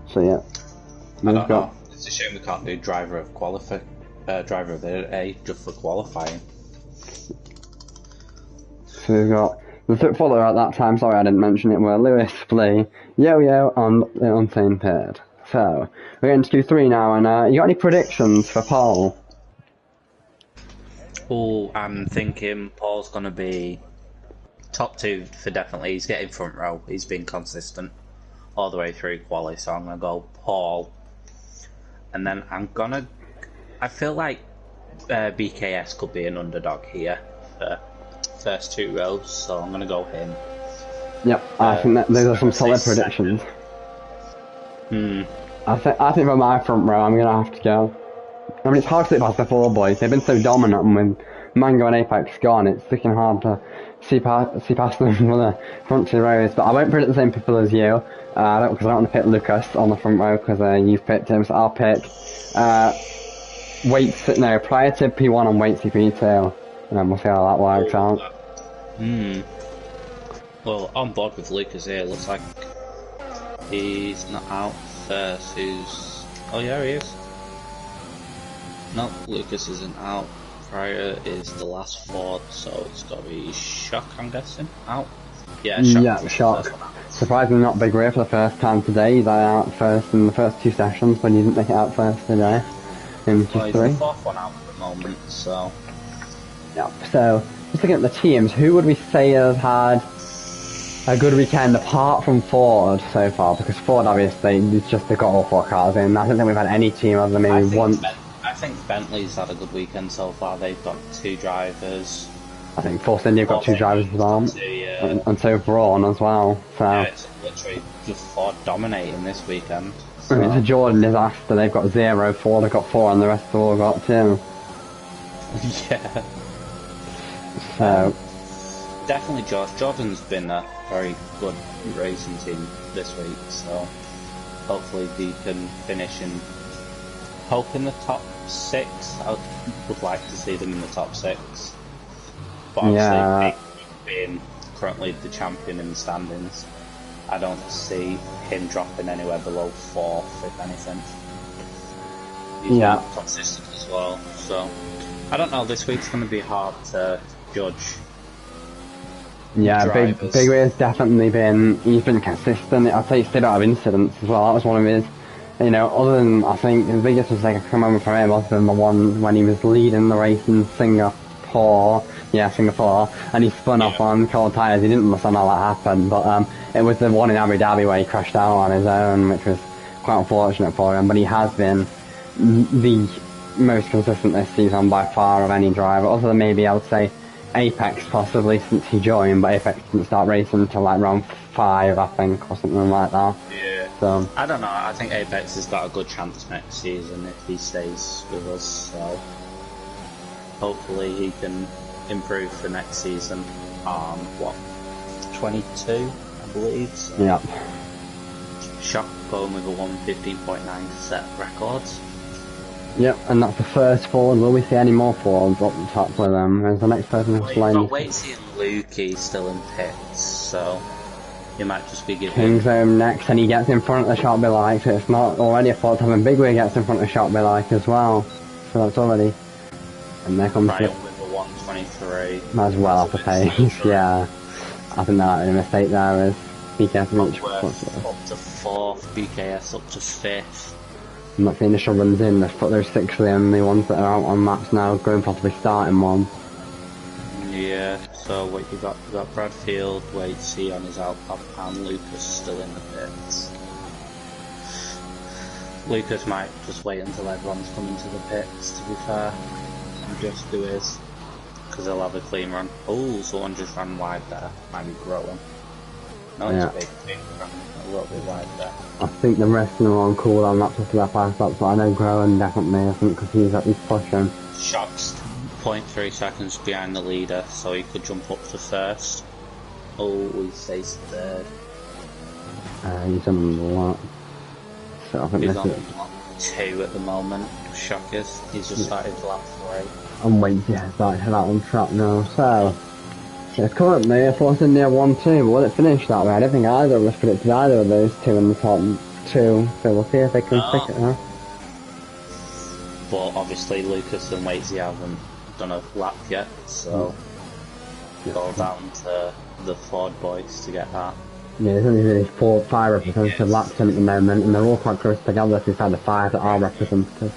So yeah. I don't know. It's a shame we can't do driver of the A just for qualifying. So we've got the third follower at that time, sorry I didn't mention it, were Lewis, Flea, Yo-Yo on the unseen paired. So, we're getting to Q3 now, and you got any predictions for Paul? Oh, I'm thinking Paul's going to be top 2 for definitely. He's getting front row. He's been consistent all the way through quali, so I'm going to go Paul. And then I feel like BKS could be an underdog here for first 2 rows, so I'm going to go him. Yep, I think those are some solid predictions. I think for my front row, I'm going to have to go. I mean, it's hard to sit past the 4 boys. They've been so dominant, and with Mango and Apex gone, it's looking hard to see past them for the front 2 rows. But I won't predict the same people as you, because I don't want to pick Lucas on the front row, because you've picked him, so I'll pick prior to P1 and wait to P2, and we'll see how that works out. Well, on board with Lucas here. Looks like he's not out first. Oh yeah, he is. No, Lucas isn't out. Prior is the last Ford, so it's got to be Shock, I'm guessing. Out. Yeah, Shock. Yeah, Shock. Surprisingly not Big Ray for the first time today. He's out first in the first 2 sessions, but he didn't make it out first today. In Q3. He's the 4th one out at the moment, so. Yeah, so just looking at the teams, who would we say has had a good weekend apart from Ford so far? Because Ford obviously it's just they've got all 4 cars in. I don't think we've had any team other than maybe one. I think Bentley's had a good weekend so far. They've got 2 drivers. I think Force India got 2 drivers as well, and 2 Braun as well. So yeah, it's literally just Ford dominating this weekend. So. And it's a Jordan disaster. They've got 0, Ford have got 4, and the rest have all got 2. Yeah. So definitely, Jordan's been a very good racing team this week. So hopefully they can finish in the top 6. I would like to see them in the top 6. But obviously, being currently the champion in the standings, I don't see him dropping anywhere below 4th, if anything. He's consistent as well. So I don't know. This week's going to be hard to judge. Yeah, drivers. Big Ray's definitely he's been consistent. I'd say he's stayed out of incidents as well. That was one of his, other than, I think, the biggest mistake I can remember from him was the one when he was leading the race in Singapore, and he spun off on cold tyres. He didn't understand how that happened, but it was the one in Abu Dhabi where he crashed out on his own, which was quite unfortunate for him, but he has been the most consistent this season by far of any driver, other than maybe I would say Apex possibly since he joined, but Apex didn't start racing until like round 5 I think, or something like that. Yeah. So I don't know, I think Apex has got a good chance next season if he stays with us, so hopefully he can improve for next season on 22 I believe. So. Yeah. Shock going with a 1:15.9 set records. Yep, and that's the first Ford. Will we see any more Fords up the top with them? As the next person who's flying. Well, wait see Lukey still in pits, so he might just be giving. King's home next, and he gets in front of the Shop Be Like, so it's not already a Ford having Big Way gets in front of Shop Be Like as well. So that's already. And there comes Ryan with a 1:23. Might as well have to pace, yeah. I think that was a mistake there is BKS reach up to 4th, BKS up to 5th. I'm not the initial runs in, those 6 are the only ones that are out on maps now, going possibly starting one. Yeah, so what you got Bradfield, wait see on his Alpop, and Lucas still in the pits. Lucas might just wait until everyone's coming to the pits, to be fair, and just do his, because he'll have a clean run. Oh, someone just ran wide there, might be growing. No, it's big run, a little bit wide there. I think the rest of them are on cooldown laps after that 5 laps, but I know Groen definitely, I think, because he's pushing. Shock's 0.3 seconds behind the leader, so he could jump up to 1st. Oh, he stays 3rd. He's on the lap. So I think he's this on is... lap 2 at the moment, Shock is. He's just started lap 3. I'm waiting to get started to that on track now, so... It's currently a Force India 1-2, but will it finish that way? I don't think either of us predicted either of those 2 in the top 2, so we'll see if they can stick it, huh? But obviously Lucas and Waitsy haven't done a lap yet, so go down to the Ford boys to get that. Yeah, there's only really 4 or 5 representative laps in at the moment, and they're all quite close together if we've had the 5 that are representative.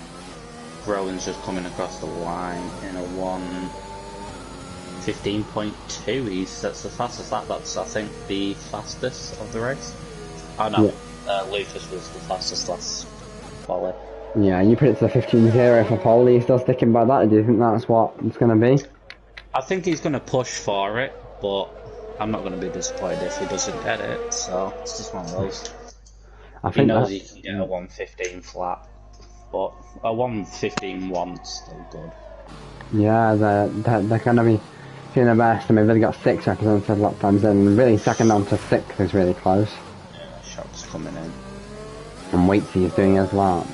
Rowan's just coming across the line in a 1:15.2. That's the fastest lap. That's, I think, the fastest of the race. Oh no, Lucas was the fastest last quali. Yeah, you predicted a 15-0 for Paul. Are you still sticking by that, or do you think that's what it's going to be? I think he's going to push for it, but I'm not going to be disappointed if he doesn't get it, so it's just one of those. I think he knows he can get a 1:15 flat, but a 1:15.1's still good. Yeah, they're going to be doing their best. I mean, they've got 6 representative lap times in. Really, second on to 6 is really close. Yeah, Shock's coming in. And Waitsy is doing his lap.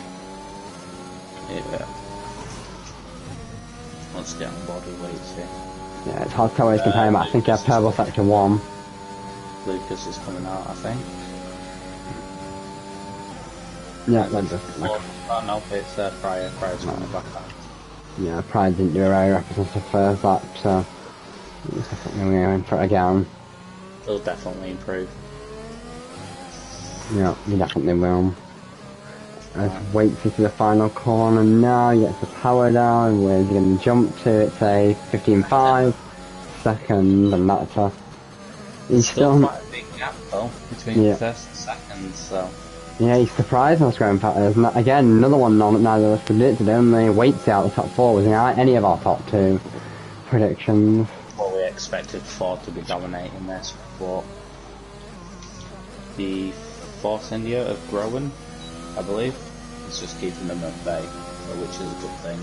Yeah. Let's get on board with Waitsy. Yeah, it's hard to tell where he's comparing, but I think he has turbo sector 1. Lucas is coming out, I think. Yeah, that's just oh no, it's Pryor. Pryor's coming back out. Yeah, Pride didn't do a very representative first lap, so he's definitely going for it again. He'll definitely improve. Yeah, he definitely will. Let's wait to the final corner now, he gets the power down, we're going to jump to it, say 15.5 second, and that's a... He's still quite a big gap though, between first and second, so... Yeah, he's surprised us going past. Again, another one neither of us predicted. Only Waitsy out the top 4 was in any of our top 2 predictions. Well, expected Ford to be dominating this, but the Force India of growing, I believe, is just keeping them at bay, which is a good thing.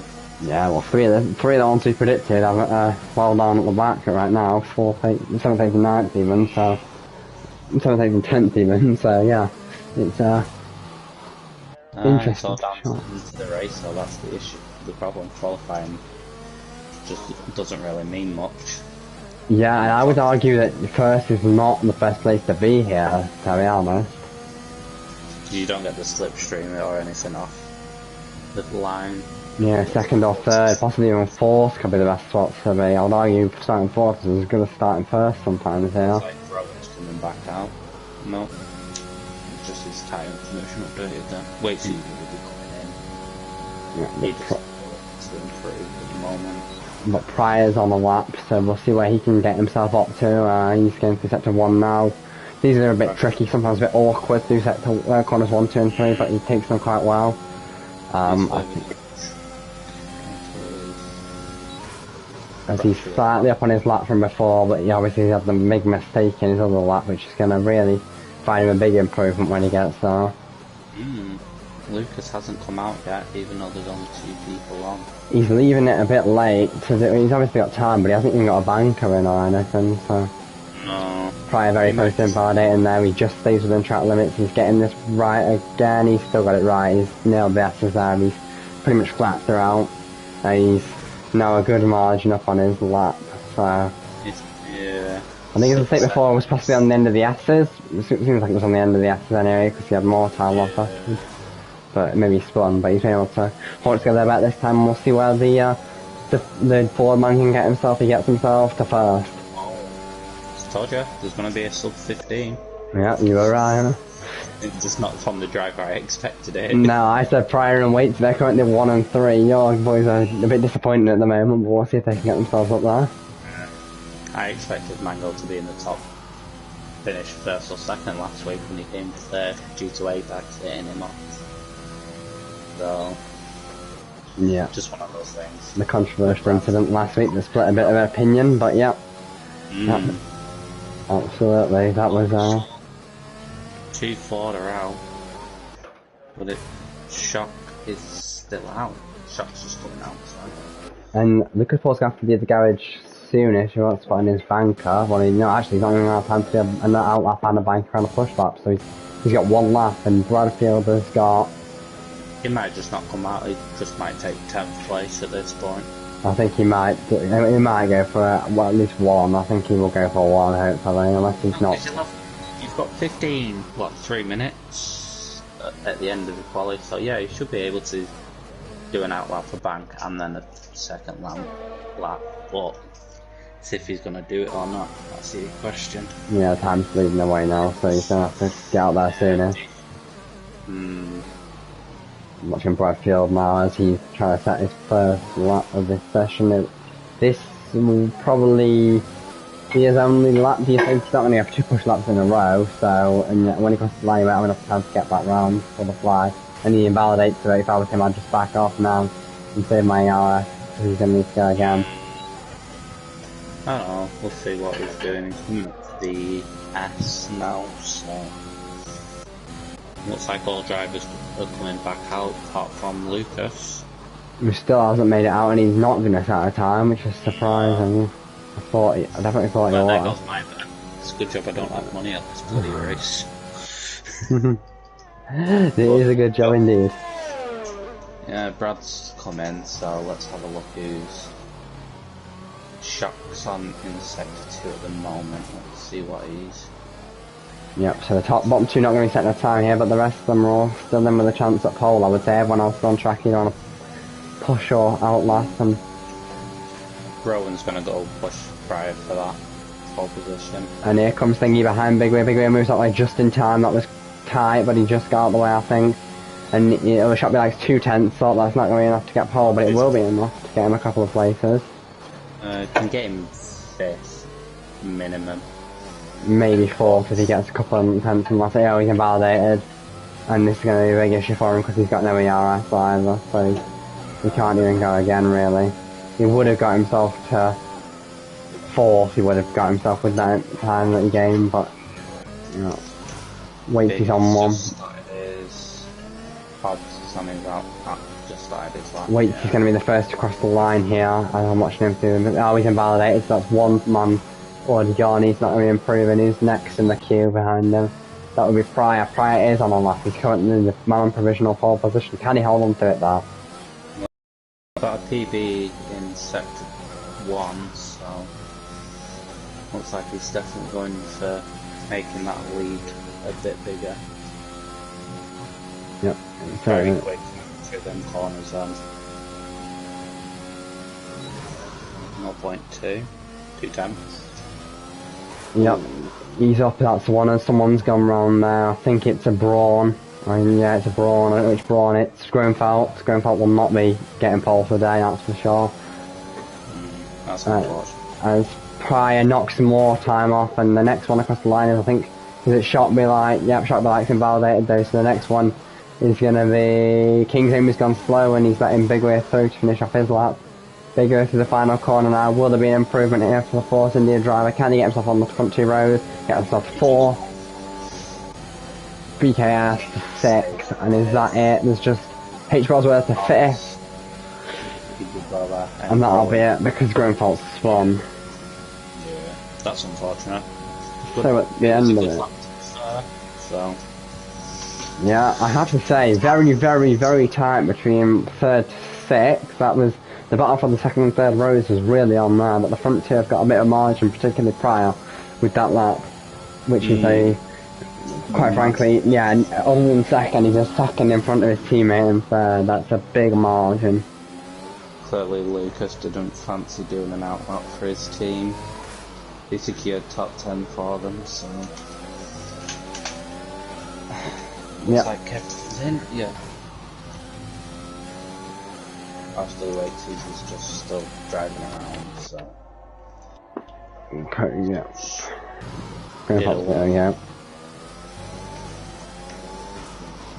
Yeah, well, three of the ones we predicted are well down at the back right now, 4th, 8th, 7th, 8th and 9th even, so 7th, 8th and 10th even, so yeah, it's interesting. It's all down to the race, so that's the issue. The problem, qualifying just doesn't really mean much. Yeah, and I would argue that first is not the best place to be here, to be honest. You don't get the slipstream or anything off the line. Yeah, second or third, possibly even fourth could be the best spots to be. I would argue starting fourth is as good as starting first sometimes here. It's like Rowan's coming back out. No. It's just his tyre information updated then. Wait till you will be coming in. Yeah, He just to improve at the moment. But Pryor's on the lap, so we'll see where he can get himself up to. He's going through sector 1 now. These are a bit tricky, sometimes a bit awkward through sector corners 1, 2 and 3, but he takes them quite well. I think as he's slightly up on his lap from before, but he obviously had the big mistake in his other lap, which is going to really find him a big improvement when he gets there. Lucas hasn't come out yet, even though there's only 2 people on. He's leaving it a bit late, to do, he's obviously got time, but he hasn't even got a banker in or anything, so... No. Pryor very close to invalidating there, he just stays within track limits, he's getting this right again, he's still got it right, he's nailed the S's there, he's pretty much flat throughout. He's now a good margin up on his lap, so... Yeah. I think as I said before, it was possibly on the end of the S's, it seems like it was on the end of the S's anyway, because he had more time off afterwards. But maybe he spun, but he's been able to hold it together about this time, and we'll see where the Ford man can get himself. He gets himself to first. I told you, there's going to be a sub 15. Yeah, you were right. It's just not from the driver I expected it. No, I said Pryor and Waits, they're currently 1 and 3. Your boys are a bit disappointed at the moment, but we'll see if they can get themselves up there. I expected Mango to be in the top, finish first or second last week when he came third due to Apex hitting him off. So, yeah, just one of those things. The controversial incident last week that split a bit of opinion, but yeah, absolutely, that was 2 Ford are out, but Shock is still out. Shock's just coming out, so. And Lucas Paul's going to have to be at the garage soonish. He wants to find his banker. Well, actually, he's not even going to have time to do an out lap and a banker on a push lap, so he's got 1 lap, and Bradfield has got. He might just not come out, he just might take 10th place at this point. I think he might go for, well, at least 1. I think he will go for 1, hopefully, unless he's not. You've got 3 minutes at the end of the quali, so yeah, you should be able to do an out lap for bank and then a second lap, but see if he's going to do it or not, that's the question. Yeah, time's leading away now, so he's going to have to get out there sooner. Watching Bradfield now as he's trying to set his first lap of this session. This will probably be his only lap. Do you think he's not going to have 2 push laps in a row? So, and when he crosses the line, he won't have enough time to get back round for the fly. And he invalidates it. If I was him, I'd just back off now and save my hour, because he's going to need to go again. I don't know, we'll see what he's doing. He's the S now, so. Looks like all drivers are coming back out, apart from Lucas. He still hasn't made it out, and he's not finished out of time, which is surprising. I definitely thought he was. There goes my bad. It's a good job I don't have money on this bloody race. It is a good job indeed. Yeah, Brad's come in, so let's have a look who's... Shock's on in sector 2 at the moment, let's see what he's... Yep, so the bottom 2 not going to be setting a time here, but the rest of them are all still in with a chance at pole, I would say. Everyone else is on track either on a push or outlast, and... Rowan's going to go push Pryor for that pole position. And here comes Thingy behind Big Way moves out like just in time. That was tight, but he just got out of the way, I think. And it'll shot be like 2/10, so that's not going to be enough to get pole, but it will be enough to get him a couple of places. Can get him 5th, minimum. Maybe 4th if he gets a couple of tenths from last year. Oh, he's invalidated. And this is going to be a big issue for him because he's got no ERS either, so he can't even go again, really. He would have got himself to fourth, he would have got himself with that time that he gained, but, you know, Waits is on one. Just started his pods on his out. Just started his lap. Waits is going to be the first to cross the line here, and I'm watching him do it. Oh, he's invalidated, so that's one man already gone. He's not really improving. He's next in the queue behind him. That would be Pryor. Pryor is on a lap. He's currently in the man on provisional pole position. Can he hold on to it there? Got a PB in sector 1, so looks like he's definitely going for making that lead a bit bigger. Yep. Very quick through them corners then. 0.2, 210. Yep. He's up, that's one, and someone's gone round there. I think it's a Brawn. I mean, yeah, it's a Brawn. I don't know which Brawn it's. Grunfeld. Grunfeld will not be getting pole today, that's for sure. That's unfortunate. As Pryor knocks some more time off, and the next one across the line is, I think, is it Shockby Light? Yep, Shockby Light's invalidated though, so the next one is going to be King's Aim has gone slow, and he's letting Big Way through to finish off his lap. Big Way through the final corner now. Will there be an improvement here for the Force India driver? Can he get himself on the front two rows? Get himself to 4. BKS to 6, and is that it? There's just H. Bosworth to 5th. And that'll be it, because Grunfeld's spun. Yeah, that's unfortunate. So at the end of it. So. Yeah, I have to say, very, very, very tight between 3rd to 6th. That was, the battle for the 2nd and 3rd rows was really on there, but the front two have got a bit of margin, particularly Pryor, with that lap, which is a, quite frankly, yeah, other than 2nd, he's a 2nd in front of his teammate in 3rd. That's a big margin. Clearly Lucas didn't fancy doing an outlap for his team. He secured top 10 for them, so... Yeah. Looks like Kevin's in, yeah. After the Waits, he's just still driving around, so... Okay, yeah. Yeah.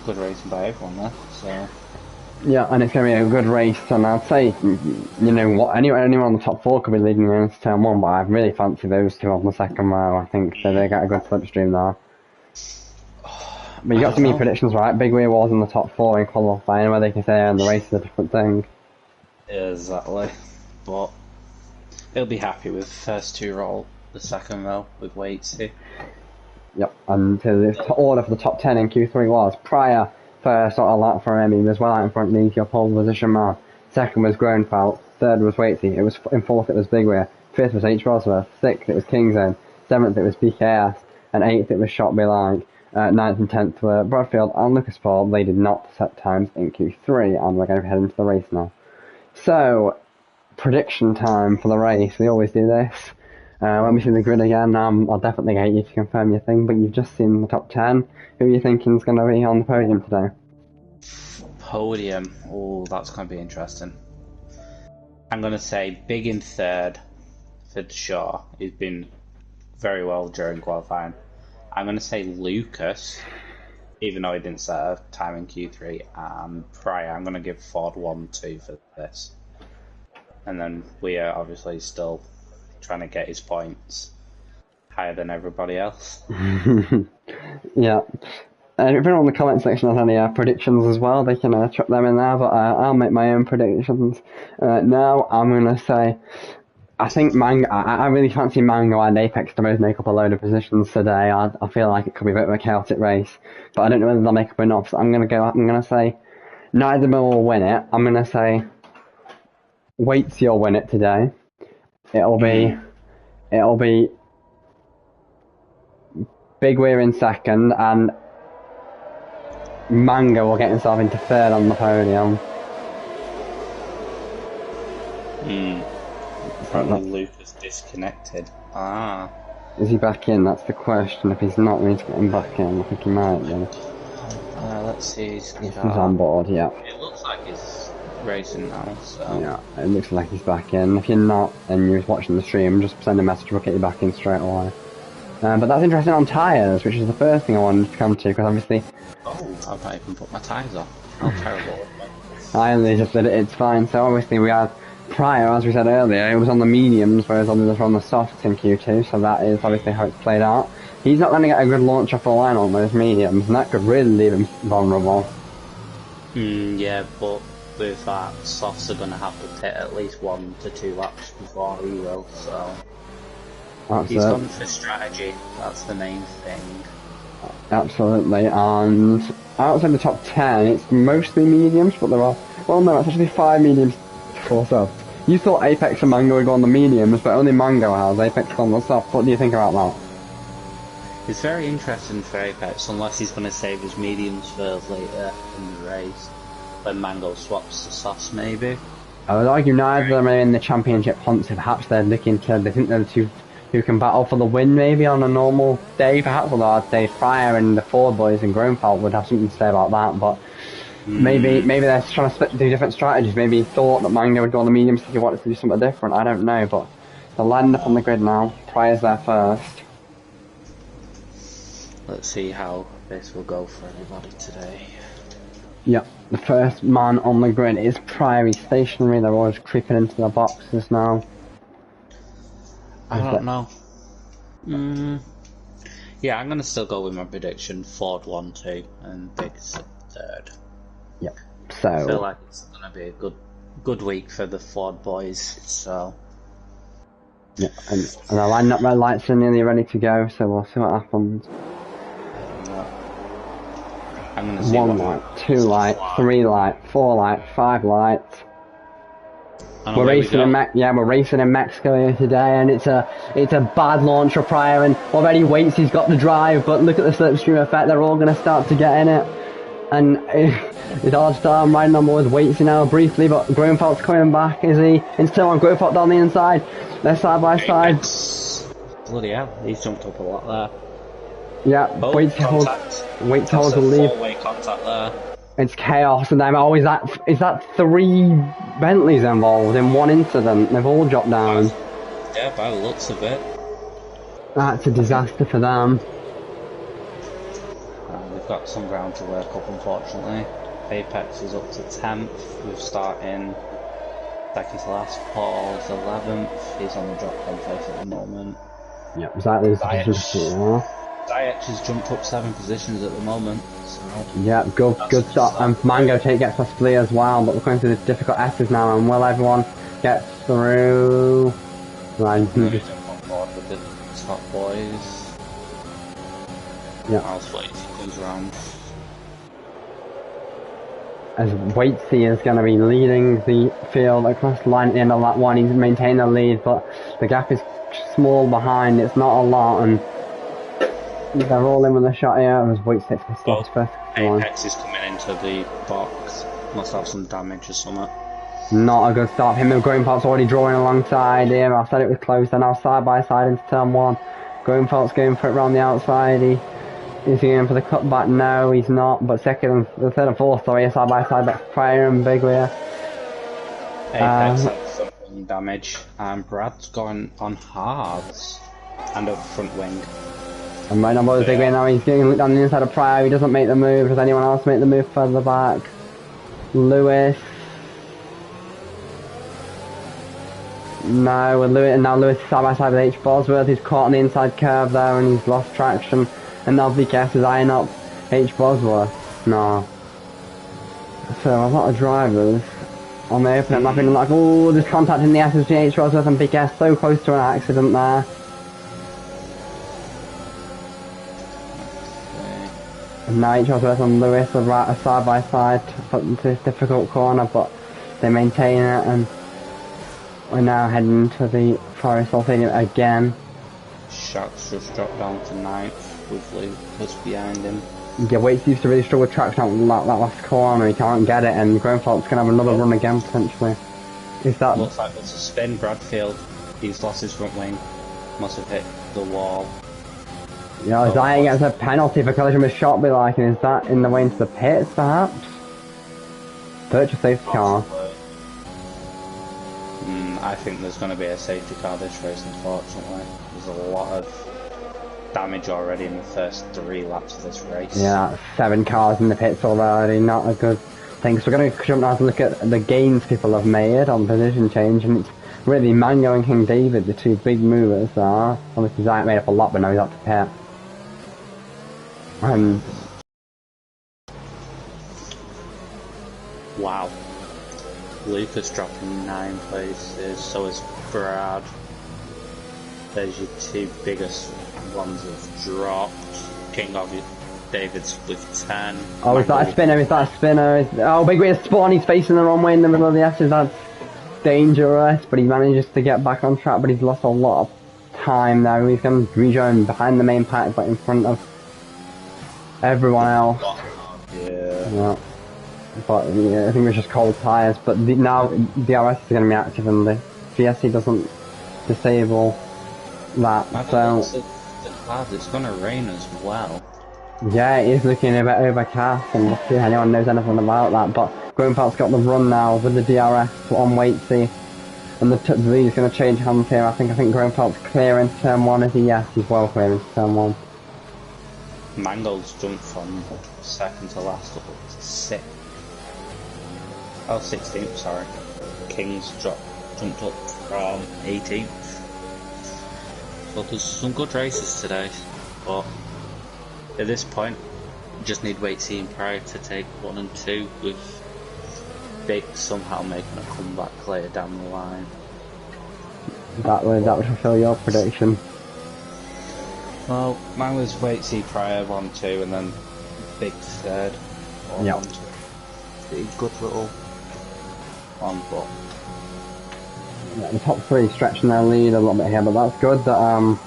Good racing by everyone there, so... Yeah, and it's going to be a good race, and I'd say, you know what, anyone on the top 4 could be leading into turn 1, but I really fancy those two on the 2nd row. I think that they got a good slipstream there. But you got some of your predictions right. Big Way was in the top 4 in qualifying, whether they can say and the race is a different thing. Exactly, but he'll be happy with first 2 roll, the 2nd row with Waitsy. Yep, and the order for the top 10 in Q3 was Pryor. First sort of lap for him, he was well out in front, needs your pole position man. 2nd was Grunfeld, 3rd was Waitsy, it was in 4th it was Big Way, 5th was H. Bosworth, 6th it was Kingsend, 7th it was BKS, and 8th it was Shockby Light. 9th and 10th were Bradfield and Lucas Paul. They did not set times in Q3, and we're going to head into the race now. So, prediction time for the race. We always do this. When we see the grid again, I'll definitely get you to confirm your thing, but you've just seen the top 10. Who are you thinking is going to be on the podium today? Podium? Oh, that's going to be interesting. I'm going to say Big in 3rd for sure. He's been very well during qualifying. I'm going to say Lucas, even though he didn't set a time in Q3, and Pryor. I'm going to give Ford 1-2 for this. And then we are obviously still trying to get his points higher than everybody else. Yeah. If anyone in the comment section has any predictions as well, they can chuck them in there, but I'll make my own predictions. Now I'm going to say, I think Mango, I really fancy Mango and Apex to both make up a load of positions today. I feel like it could be a bit of a chaotic race, but I don't know whether they'll make up enough, so I'm going to say neither of them will win it. I'm going to say Waits, you'll win it today. It'll be Big Weir in 2nd, and Mango will get himself into 3rd on the podium. Apparently Lucas disconnected. Is he back in? That's the question. If he's not, we need to get him back in. I think he might be. Let's see. He's on board, yeah. It looks like he's racing now, so... Yeah, it looks like he's back in. If you're not, and you're watching the stream, just send a message, we'll get you back in straight away. But that's interesting on tyres, which is the first thing I wanted to come to, because obviously... Oh, I've not even put my tyres on. How terrible. I only just did it, it's fine. So obviously we had Pryor, as we said earlier, it was on the mediums, whereas others were on the softs in Q2, so that is obviously how it's played out. He's not going to get a good launch off the line on those mediums, and that could really leave him vulnerable. Yeah, but with that, softs are going to have to pit at least 1 to 2 laps before he will, so... He's gone for strategy, that's the main thing. Absolutely, and outside the top 10, it's mostly mediums, but there are... Well, no, it's actually 5 mediums, 4 softs. You thought Apex and Mango would go on the mediums, but only Mango has. Apex on the soft. What do you think about that? It's very interesting for Apex, unless he's going to save his mediums for later in the race, when Mango swaps the softs maybe. I would argue neither of them are in the championship hunt, so perhaps they're looking to... They think they're the two who can battle for the win maybe on a normal day, perhaps, although I'd say Fryer and the Ford boys and Groenfeld would have something to say about that, but... Maybe they're trying to do different strategies. Maybe he thought that Mango would go on the mediums if he wanted to do something different. I don't know, but they'll land up on the grid now. Pryor's there first. Let's see how this will go for everybody today. Yep, the first man on the grid is Pryor. He's stationary. They're always creeping into the boxes now. I don't know. Yeah, I'm going to still go with my prediction. Ford 1-2 and Biggs 3rd. Yep. So I feel like it's going to be a good week for the Ford boys. So. Yeah, and they're lining up red lights are nearly ready to go. So we'll see what happens. I'm going to see 1 light, 2 light, 3 light, 4 light, 5 lights. We're racing in Mexico here today, and it's a bad launch for Pryor, and already Waits, he's got the drive, but look at the slipstream effect. They're all going to start to get in it, and it's hard to start. I'm riding on board with Waits now briefly, but Groenfeld's coming back. Is he? And still on Groenfeld down the inside. They're side by side. Bloody hell, he's jumped up a lot there. Yeah, Waits holds the lead. Four-way contact there. It's chaos, and is that 3 Bentleys involved in one incident? They've all dropped down. Yeah, by the looks of it. That's a disaster for them. We've got some ground to work up, unfortunately. Apex is up to 10th. We're starting second to last. Paul's 11th. He's on the drop-down place at the moment. Yep, exactly. Dietch has jumped up 7 positions at the moment. So yeah, good start. And Mango gets us Flea as well, but we're going through the difficult S's now, and will everyone get through? Right, on board with the top boys. Yeah. I'll wait if he comes around. As Waitsy is going to be leading the field across the line at the end of that one, he's maintained the lead, but the gap is small behind. It's not a lot, and they're all in with a shot here. As Waits takes the slots first. Apex is coming into the box. Must have some damage or something. Not a good start. Him and Groenfeld's already drawing alongside here. I said it was close. They're now side by side into turn 1. Groenfeld's going for it around the outside. Is he going for the cutback? No, he's not. But third and fourth, sorry, side by side. That's Pryor and Big here. Apex has some damage. And Brad's gone on hards. And up front wing. And right on board Big Wing now, he's getting looked on the inside of Pryor. He doesn't make the move. Does anyone else make the move further back? Lewis. No, with Lewis, and now Lewis is side by side with H. Bosworth. He's caught on the inside curve there and he's lost traction. And now BKS is eyeing up H. Bosworth. No. So a lot of drivers on the open lap being like, oh, there's contact in the S between H. Bosworth and BKS. So close to an accident there. And now H. Bosworth and Lewis are side by side, put into this difficult corner, but they maintain it, and we're now heading into the Forest Stadium again. Shack's just dropped down to 9th with Lucas behind him. Yeah, Waits used to really struggle with traction out that last corner. He can't get it, and Groenfeld's going to have another run again potentially. Is that? Looks like there's a spin. Bradfield, he's lost his front wing. Must have hit the wall. Yeah, is that against a penalty for collision with Shotby, like, and is that in the way into the pits, perhaps? Purchase safety car. I think there's going to be a safety car this race, unfortunately. There's a lot of damage already in the first 3 laps of this race. Yeah, 7 cars in the pits already, not a good thing. So we're going to jump now to look at the gains people have made on position change, and it's really Mango and King David, the two big movers there. Obviously Zayat made up a lot, but now he's up to pit. Wow. Lucas dropping 9 places, so is Brad. There's your two biggest ones have dropped. King obviously, David's with 10. Oh, is that a spinner? Is that a spinner? Oh, big way to spawn, he's facing the wrong way in the middle of the S's. That's dangerous, but he manages to get back on track, but he's lost a lot of time now. He's going to rejoin behind the main pack, but in front of everyone else. Yeah. But yeah, I think it was just cold tyres, but now DRS is going to be active and the VSC doesn't disable that, so... It's going to rain as well. Yeah, it is looking a bit overcast, and we'll see if anyone knows anything about that, but Groenfeld's got the run now with the DRS on Waitsy, and the lead is going to change hands here. I think Groenfeld's clear into turn 1, is he? Yes, he's well clear into turn 1. Mangold's jumped from second to last up to 6th. Oh, 16th, sorry. King's jumped up from 18th. So there's some good races today, but at this point, you just need Waitsy and Prix to take 1 and 2, with Big somehow making a comeback later down the line. That would fulfill your prediction. Well, mine was Waitsy, Prix 1, 2, and then Big third. Yep. Good little on, but yeah, the top 3 stretching their lead a little bit here, but that's good that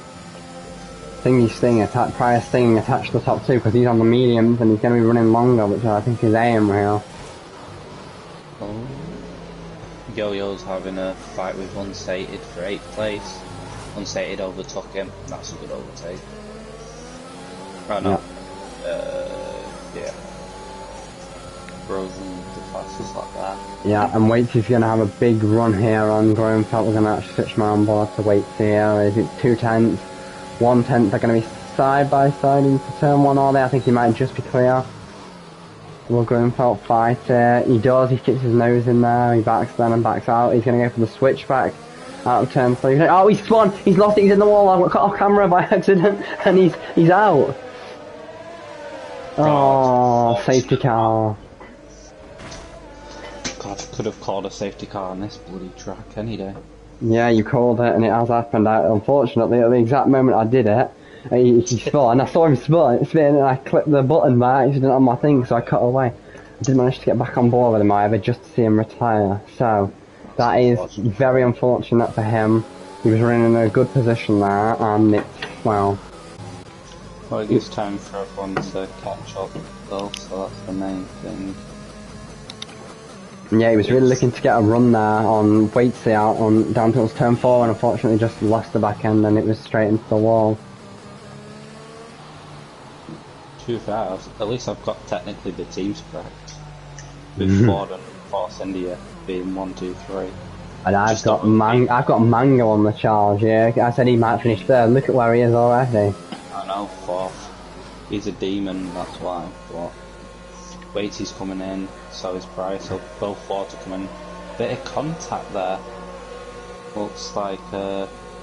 Prior Sting attached to the top 2, because he's on the mediums and he's going to be running longer, which I think is aim here. Oh. Yo-Yo's having a fight with Unsated for 8th place. Unsated overtook him. That's a good overtake. Oh no. Yeah. Frozen the fastest like that. Yeah, and Waitsy's going to have a big run here on Groenfeld. We're going to actually switch my on board to Waitsy here. Is it 2 tenths? 1 tenth, they're going to be side by side into turn 1, are they? I think he might just be clear. Will Groenfeld fight it? He does, he kicks his nose in there, he backs then and backs out. He's going to go for the switchback out of turn 3. Oh, he's spun! He's lost it, he's in the wall, I got caught off camera by accident, and he's out. Oh, safety car. God, I could have called a safety car on this bloody track any day. Yeah, you called it, and it has happened. Unfortunately, at the exact moment I did it, he spun. I saw him spin, and I clicked the button by accident on my thing, so I cut away. I did manage to get back on board with him, however, just to see him retire. So, that is very unfortunate for him. He was running in a good position there, and it's, well... Well, it gives time for everyone to catch up, though, so that's the main thing. Yeah, he was really looking to get a run there on Waitsy out on down towards turn 4, and unfortunately just lost the back end, and it was straight into the wall. To be fair, at least I've got technically the teams correct. With Ford and Force India being 1, 2, 3. And I've got Mango on the charge. Yeah, I said he might finish 3rd. Look at where he is already. I know, 4th. He's a demon, that's why. But Waitsy's coming in, so is Price, so both 4 to come in. Bit of contact there. Looks like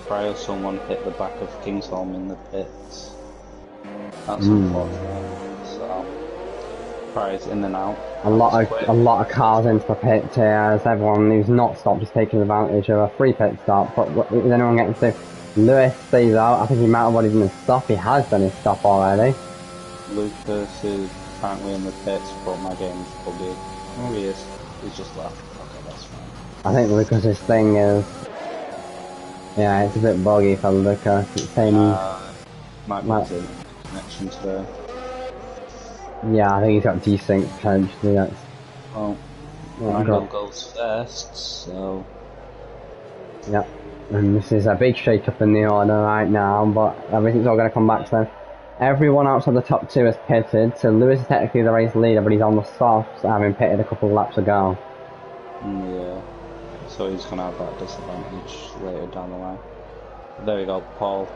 Pryor someone hit the back of Kingsholm in the pits. That's unfortunate. So Pryor's in and out. A lot of cars into the pit here, as everyone who's not stopped is taking advantage of a free pit stop. But is anyone getting through? Lewis stays out. I think he might have already done his stop. He has done his stop already. Lucas is currently in the pits, but my game's probably... Oh, he is. He's just left. Okay, that's fine. I think Lucas's thing is... Yeah, it's a bit buggy for Lucas. It's saying... might be the connection today. Yeah, I think he's got desync potentially. That's... Well, Randall goes first, so... Yep. And this is a big shake-up in the order right now, but everything's all going to come back so. Everyone outside the top 2 is pitted, so Lewis is technically the race leader, but he's on the softs, having pitted a couple of laps ago. Yeah, so he's going to have that disadvantage later down the line. There we go, Paul,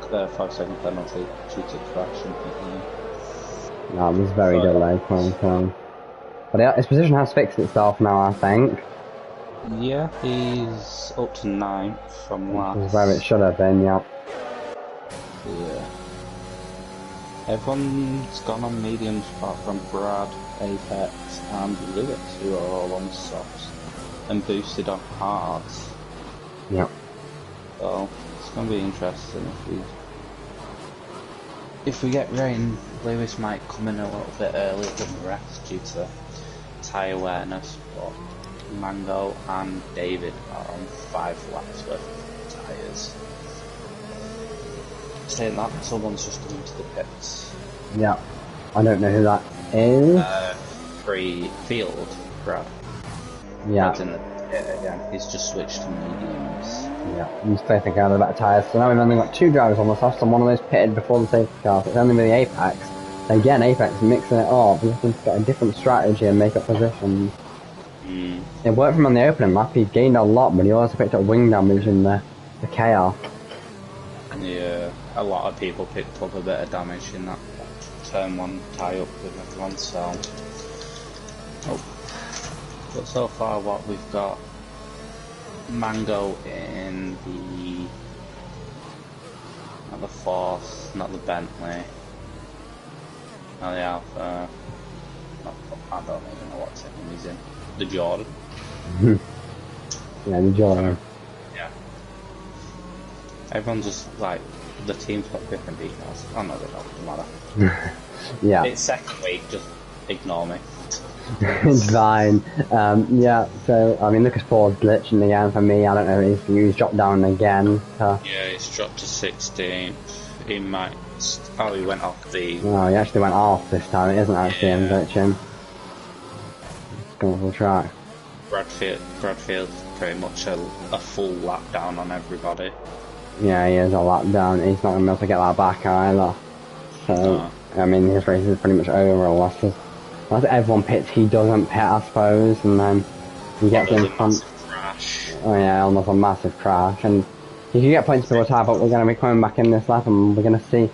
5-second penalty, cheated crash and That was very delayed, But his position has fixed itself now, I think. Yeah, he's up to 9th from last. Which is where it should have been, yeah. Yeah. Everyone's gone on mediums apart from Brad, Apex and Lewis, who are all on softs and boosted on hards. Yeah. So it's going to be interesting if we get rain. Lewis might come in a little bit earlier than the rest due to tyre awareness, but Mango and David are on 5 laps worth of tyres. Saying that, someone's just come into the pits. Yeah. I don't know who that is. Prix field, Brad. Yeah. Brad's in the pit again. He's just switched to mediums. Yeah. I'm still thinking of the better tyres. So now we've only got 2 drivers on the softs and one of those pitted before the safety car. So it's only with the Apex. Again, Apex mixing it up. We have to get a different strategy and make up positions. It worked for him on the opening lap. He gained a lot, but he also picked up wing damage in the KR. Yeah, a lot of people picked up a bit of damage in that turn 1 tie-up with everyone, so... Oh. But so far what we've got... Mango in the... Not the Force, not the Bentley. Not the Alpha... I don't even know what team he's in. The Jordan. Yeah, the Jordan. Yeah. Everyone's just like, the team's got different details. Oh no, they don't, doesn't matter. Yeah. It's second week, just ignore me. It's fine. Yeah, so, I mean, Lucas Paul's glitching again for me. I don't know if he's dropped down again. Yeah, it's dropped to 16th. He might... Oh, he went off the... Oh, he actually went off this time. It isn't actually him glitching. Going for the track. Bradfield's pretty much a full lap down on everybody. Yeah, he is a lap down. He's not going to be able to get that back either. So, I mean, his race is pretty much over unless everyone pits, he doesn't pit, I suppose, and then you get in front. Crash. Oh yeah, almost a massive crash. And if you get points before tyre, but we're going to be coming back in this lap and we're going to see.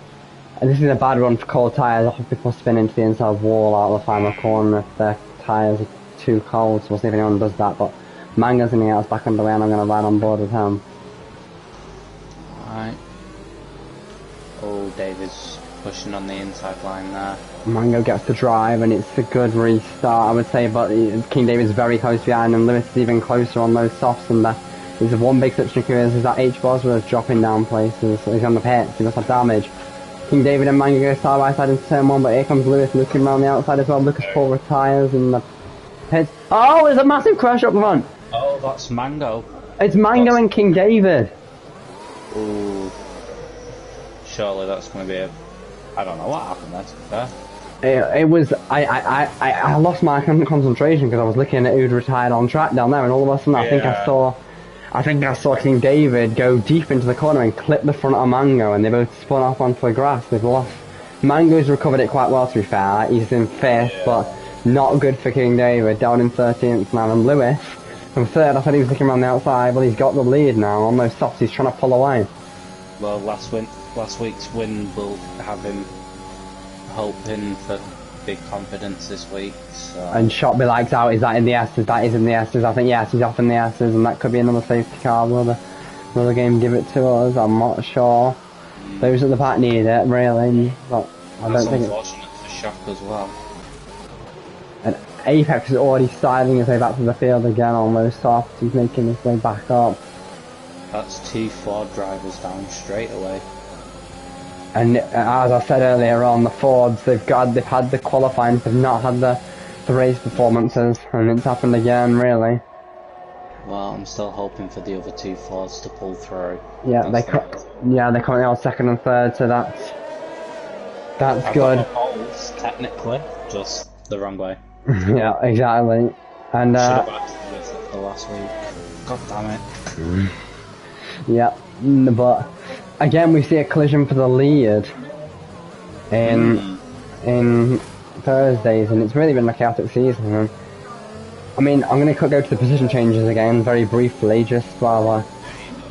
And this is a bad run for cold tyres. People spin into the inside wall out of the final corner if their tyres are too cold, so we'll see if anyone does that. But Mango's in the house back underway and I'm going to ride on board with him. Alright. Oh, David's pushing on the inside line there. Mango gets the drive and it's a good restart, I would say, but King David's very close behind and Lewis is even closer on those softs, and there's one big section of is that H Bosworth dropping down places, so he's on the pits, he must have damage. King David and Mango go side by side into turn 1, but here comes Lewis looking around the outside as well. Lucas Paul retires in the pits. Oh, there's a massive crash up front! Oh, that's Mango. It's Mango and King David! Ooh. Surely that's going to be a... I don't know what happened there, to be fair. It was, I lost my concentration because I was looking at who'd retired on track down there, and all of a sudden I think I saw King David go deep into the corner and clip the front of Mango, and they both spun off onto the grass. They've lost. Mango's recovered it quite well, to be fair. He's in 5th, but not good for King David, down in 13th now. And Lewis, from 3rd, I said he was looking around the outside. Well, he's got the lead now on those softs. He's trying to pull away. Well, last week's win will have him hoping for big confidence this week. So. And Shot be like, out, is that in the S's? That is in the S's. I think, yes, he's off in the S's, and that could be another safety car. Will the game give it to us? I'm not sure. Those at the back need it, really, but I don't think unfortunate for Shock as well. And Apex is already sidling his way back to the field again on those softs. He's making his way back up. That's T4 drivers down straight away. And as I said earlier on, the Fords, they've had the qualifying, they've not had the race performances, and it's happened again, really. Well, I'm still hoping for the other 2 Fords to pull through. Yeah, they're currently on 2nd and 3rd, so that's good. Poles, technically, just the wrong way. Yeah, exactly. And should have acted with it for last week. God damn it. Yeah, but again we see a collision for the lead in Thursdays, and it's really been a chaotic season. And, I mean, I'm going to go to the position changes again very briefly, just while we're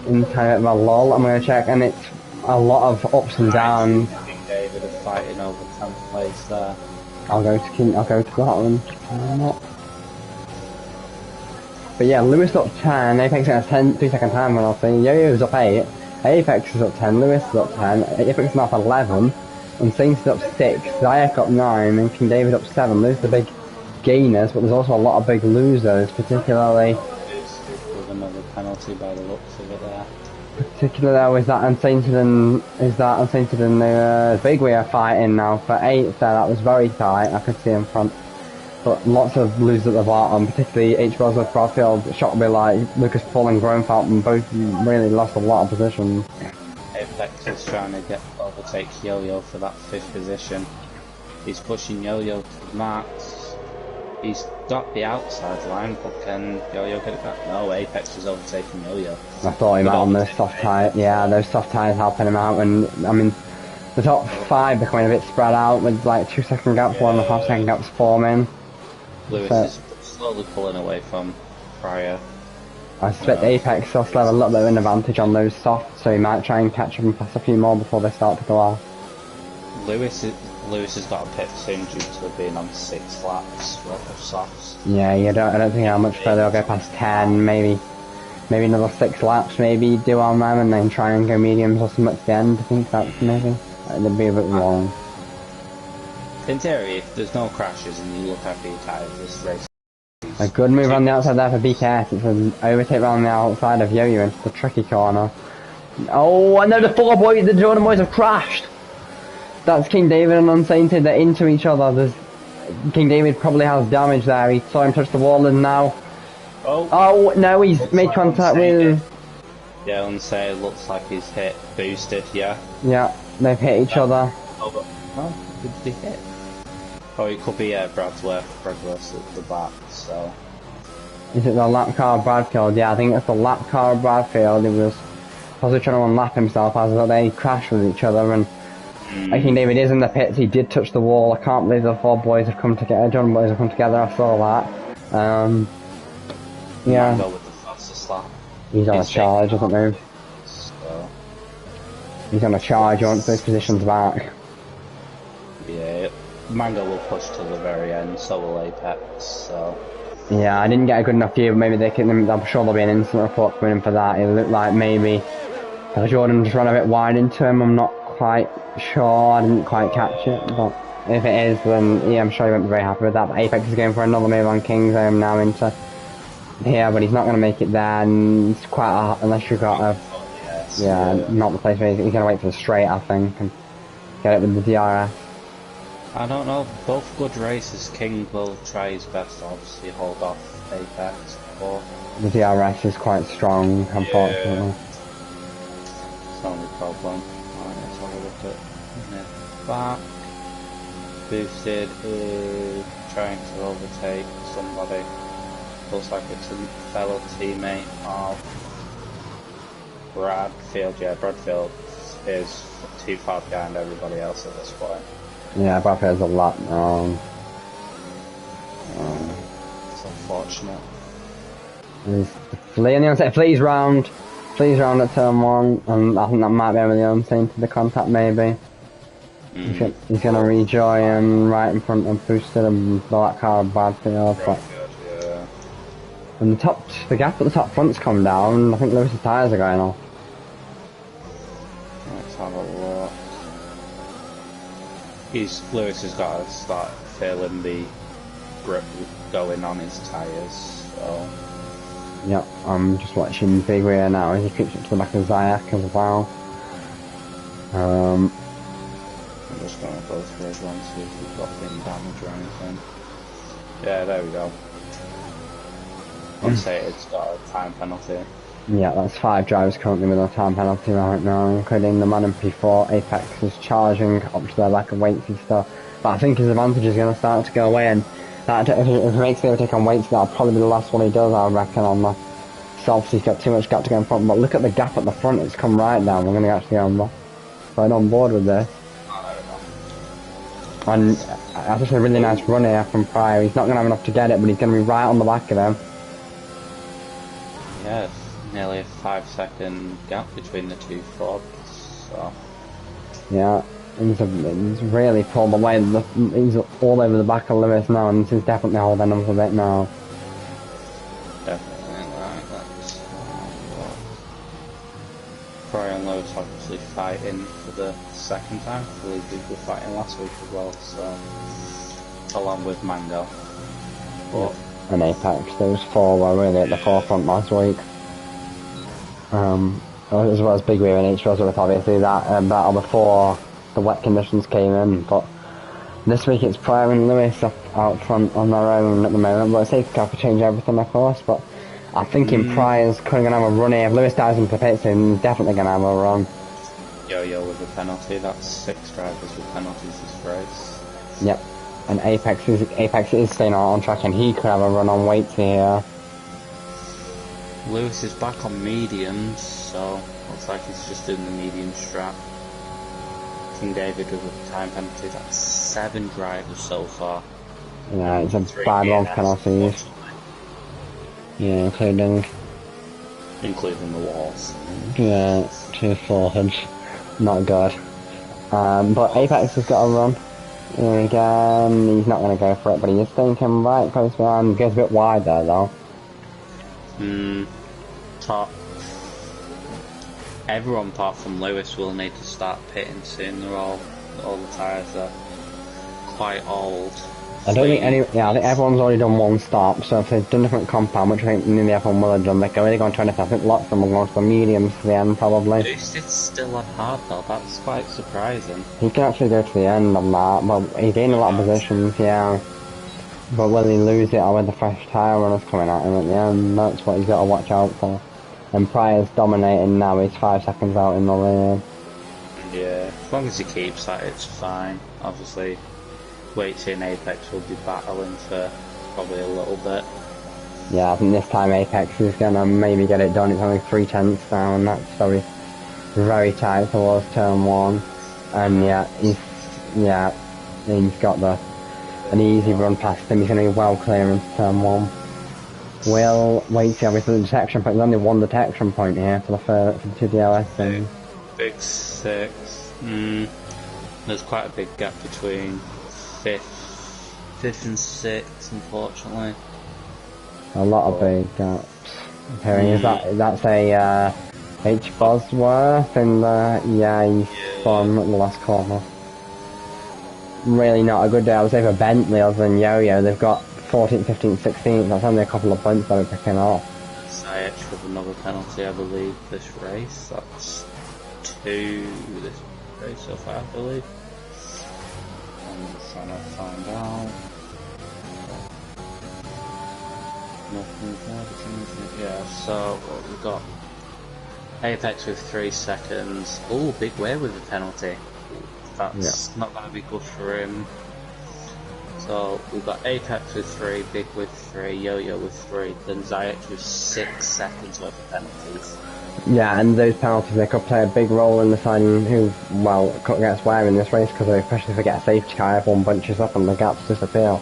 in kind of a lull. I'm going to check, and it's a lot of ups and downs. I think David is fighting over 10th place there. I'll go to King. I'll go to Scotland. I'm not. But yeah, Lewis up 10. Apex has 10. 3 second time when I'll see. Yo-Yo's up 8. Apex is up 10. Lewis is up 10. Apex is up 11. And Saints is up 6. Zayak up 9. And King David up 7. Those are the big gainers, but there's also a lot of big losers, particularly. With another penalty by the looks of it there. Particularly though is that Unsainted and Big we are fighting now for 8th there. That was very tight. I could see in front. But lots of losers at the bottom, particularly H. Bosworth, Bradfield, shocked me like Lucas Paul and Groenfeld, and both really lost a lot of positions. Apex is trying to overtake Yo-Yo for that 5th position. He's pushing Yo-Yo to the max. He's got the outside line, but can Yo-Yo get it back? No, Apex is overtaking Yo-Yo. I thought he might on those soft tires. Yeah, those soft tires helping him out, and I mean, the top 5 becoming a bit spread out with like 2 second gaps, 1.5 second gaps forming. Lewis is slowly pulling away from Pryor. I suspect Apex will still have a little bit of an advantage on those softs, so he might try and catch up and pass a few more before they start to go off. Lewis has got a pit soon due to being on 6 laps worth of softs. Yeah, I don't think how much further they'll go past 10, maybe another 6 laps, maybe do on them and then try and go mediums or something at the end. I think that's maybe. That'd be a bit long. In theory, if there's no crashes and you look after your tyres, this race. A good move on the outside there for BKS. It's an overtake around the outside of Yo-Yo into the tricky corner. Oh, and now the 4 boys, the Jordan boys have crashed. That's King David and Unsainted. They're into each other. King David probably has damage there. He saw him touch the wall and now. Oh no, he's made contact with. Yeah, Unsainted looks like he's hit boosted. Yeah. Yeah, they've hit each other. Oh, did they hit? Oh, it could be Bradworth at the back, so... Is it the lap car of Bradfield? Yeah, I think it's the lap car of Bradfield. He was possibly trying to unlap himself as they crashed with each other, and I think David is in the pits. He did touch the wall. I can't believe the 4 boys have come together. John boys have come together. I saw that. Yeah. Go with the fastest lap. He's on a charge, doesn't move. So... He's on a charge. He wants those positions back. Yeah. Mango will push to the very end, so will Apex, so... Yeah, I didn't get a good enough view, but maybe they can, I'm sure there'll be an instant report coming in for that. It looked like maybe Jordan just ran a bit wide into him. I'm not quite sure, I didn't quite catch it, but if it is, then yeah, I'm sure he won't be very happy with that. But Apex is going for another move on King's Home now into here, but he's not going to make it there, and it's quite a, unless you've got a, not the place where he's going to wait for the straight, I think, and get it with the DRS. I don't know, both good races. King will try his best to obviously hold off Apex, but... The DRS is quite strong, unfortunately. It's the only problem. Alright, let's have a look at back. Boosted is trying to overtake somebody. Looks like it's a fellow teammate of Bradfield. Yeah, Bradfield is too far behind everybody else at this point. Yeah, Bradfield's a lot wrong. It's unfortunate. There's the Flea on the outside. Flea's round at turn 1, and I think that might be over the Unsainted the contact maybe. He's gonna rejoin right in front of Boosted and the black car of Bradfield. Yeah. And the gap at the top front's come down. I think Lewis's tyres are going off. Let's have a look. Lewis has got to start feeling the grip going on his tyres, so... Yep, I'm just watching Big Rear now as he creeps up to the back of Zayak as well. I'm just going to go through everyone, see if we've got any damage or anything. Yeah, there we go. I'd say it's got a time penalty. Yeah, that's 5 drivers currently with a time penalty right now, including the man in P4. Apex is charging up to their lack of weights and stuff. But I think his advantage is going to start to go away, and that, if he makes the overtake on weights, that'll probably be the last one he does, I reckon, on the softs. He's got too much gap to go in front, but look at the gap at the front, it's come right down. We're going to actually go right on board with this. And that's just a really nice run here from Pryor. He's not going to have enough to get it, but he's going to be right on the back of him. Yeah, nearly a 5-second gap between the two Fords, so... Yeah, He's really pulled away. He's all over the back of Lewis now, and this is definitely holding him for a bit now. Definitely, right, that's... Prix and Lewis obviously fighting for the second time. I believe they were fighting last week as well, so... along with Mango. But... and Apex, those four were really at the forefront last week. As well as Big Wheel and H with obviously that battle before the wet conditions came in, but this week it's Pryor and Lewis out front on their own at the moment, but safety car could change everything of course, but I think in Pryor's going to have a run here. If Lewis dies into the pits, he's definitely going to have a run. Yo-Yo with a penalty, that's 6 drivers with penalties this race. Yep, and Apex is staying on track and he could have a run on weights here. Lewis is back on mediums, so looks like he's just doing the medium strap. King David with a time penalty, that's 7 drivers so far. Yeah, it's a bad one for penalties. Yeah, including the walls. Yeah, 2 foreheads. Not good. But Apex has got a run. Here again, he's not going to go for it, but he is thinking right close behind. Goes a bit wide there though. Top. Everyone apart from Lewis will need to start pitting soon. All the tyres are quite old. I don't think I think everyone's already done one stop, so if they've done different compound, which I think nearly everyone will have done, they're really going to anything. I think lots of them will go to the mediums to the end probably. It's still on hard though, that's quite surprising. He can actually go to the end on that, but he gained a lot of positions, yeah. But will he lose it or with the fresh tyre runners coming at him at the end? That's what he's got to watch out for. And Pryor's dominating now, he's 5 seconds out in the lead. Yeah, as long as he keeps that, it's fine. Obviously, Waitsy and Apex will be battling for probably a little bit. Yeah, I think this time Apex is going to maybe get it done. It's only 3/10 now, and that's very tight towards turn 1. And yeah, he's got an easy run past him. He's going to be well clear into turn 1. Will Waitsy obviously the detection point. There's only one detection point here for the 2 DLS thing. Big 6. There's quite a big gap between 5th and 6th, unfortunately. A lot of big gaps. Hearing that's a H Bosworth in the he's spun at the last corner. Really not a good day. I would say for Bentley other than Yo-Yo. They've got 14th, 15th, 16th. That's only a couple of points that we're picking off. Zayach with another penalty, I believe, this race. That's 2 this race so far, I believe. I'm just trying to find out. Yeah, so we've got Apex with 3 seconds. Oh, Big Way with a penalty. That's not going to be good for him. So we've got Apex with 3, Big with 3, Yo-Yo with 3, then Zayach with 6 seconds worth of penalties. Yeah, and those penalties, they could play a big role in deciding who, gets where in this race, because especially if they get a safety car, everyone bunches up and the gaps disappear.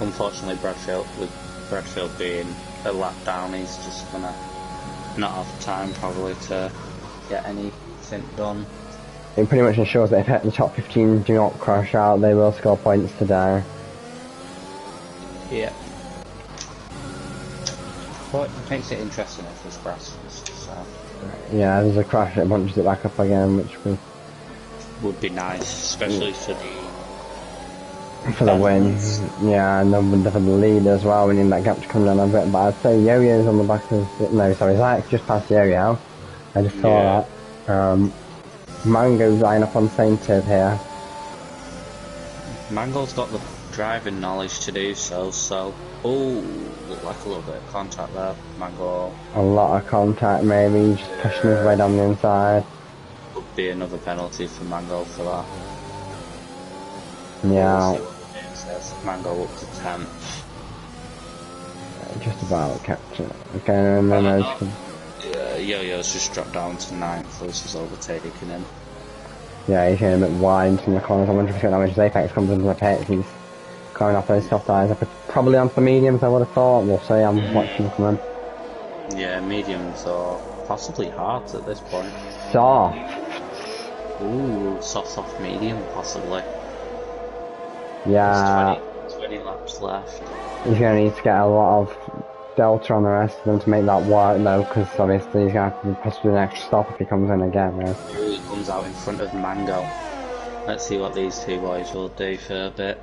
Unfortunately, Bradfield being a lap down, he's just going to not have time probably to get anything done. It pretty much ensures that if the top 15 do not crash out, they will score points today. Yeah. But it makes it interesting if there's crashes. So. Yeah, there's a crash that bunches it back up again, which would be nice, especially for the win. Yeah, and then for the lead as well. We need that gap to come down a bit. But I'd say Yo-Yo's on the back of Zayach just past Yo-Yo. I just saw that. Mango's lining up on the same tip here. Mango's got the driving knowledge to do so, looked like a little bit of contact there, Mango. A lot of contact maybe, just pushing his way down the inside. Would be another penalty for Mango for that. Yeah. Mango up to 10th. Just about kept it. Okay, and then Yo-Yo's just dropped down to 9th, Lewis is overtaking him. Yeah, he's getting a bit wide from the corners. I'm wondering if damage Apex comes into the pits. He's going off those soft tires. Probably onto the mediums, I would have thought. We'll see, I'm watching them come in. Yeah, mediums or possibly hards at this point. Soft. Ooh, soft medium possibly. Yeah, There's 20 laps left. he's going to need to get a lot of delta on the rest of them to make that work though, because obviously he's going to have to possibly an extra stop if he comes in again. Yeah. Ooh, he comes out in front of Mango. Let's see what these two boys will do for a bit.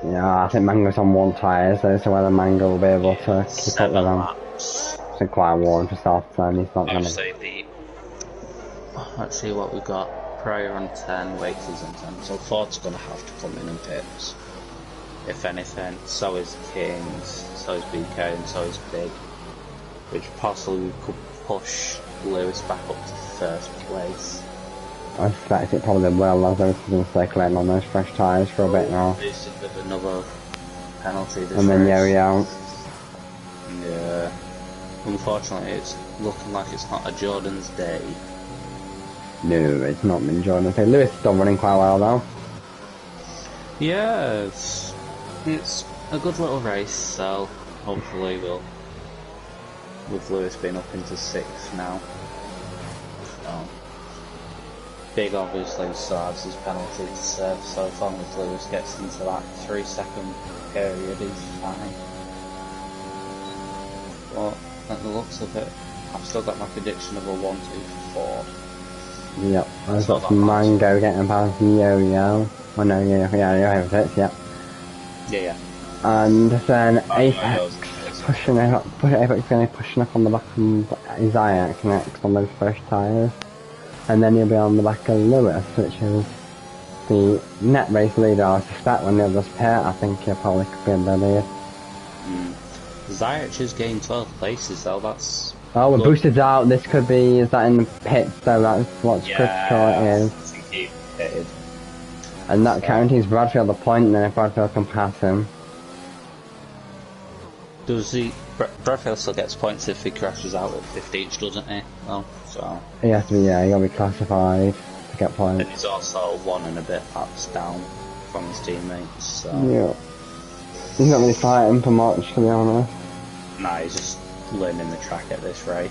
Yeah, I think Mango's on one tyre, so whether Mango will be able to keep up with 7 him. laps. It's quite warm for start time, he's not going to... Obviously, let's see what we've got. Pryor on 10, Wakely's on 10. So Ford's going to have to come in and pits. If anything, so is Kings, so is BK, and so is Big. Which possibly could push Lewis back up to first place. I suspect it probably will, as Lewis is going to stay clean on those fresh tyres for a bit now. Boosted with another penalty this And then race. out. Yeah. Unfortunately, it's looking like it's not a Jordan's day. No, it's not been Jordan. Okay, Lewis is still running quite well though. Yeah, it's a good little race, so hopefully we'll, with Lewis being up into 6th now. So, Big obviously still has his penalty to serve, so as long as Lewis gets into that 3-second period, he's fine. But at the looks of it, I've still got my prediction of a 1-2 for Ford. Yep, I've got some Mango getting past Yo-Yo. Oh no, yeah, it is, yep. Yeah. And then Apex pushing up, Apex going to be pushing up on the back of Isaac next on those first tyres. And then he'll be on the back of Lewis, which is the net race leader. I suspect when the others pit, I think he'll probably be in the lead. Ziyech has gained 12 places though, that's... Oh, we're good. boosted out. This could be, is that in the pits though? That's what's critical it is. I think he pitted. And that guarantees Bradfield a point then if Bradfield can pass him. Does he... Bradfield still gets points if he crashes out at 15th, doesn't he? Well, so... He has to be, yeah, he got to be classified to get points. And he's also 1 and a bit laps down from his teammates, so... Yeah. He's not really fighting for much, to be honest. Nah, he's just learning the track at this rate,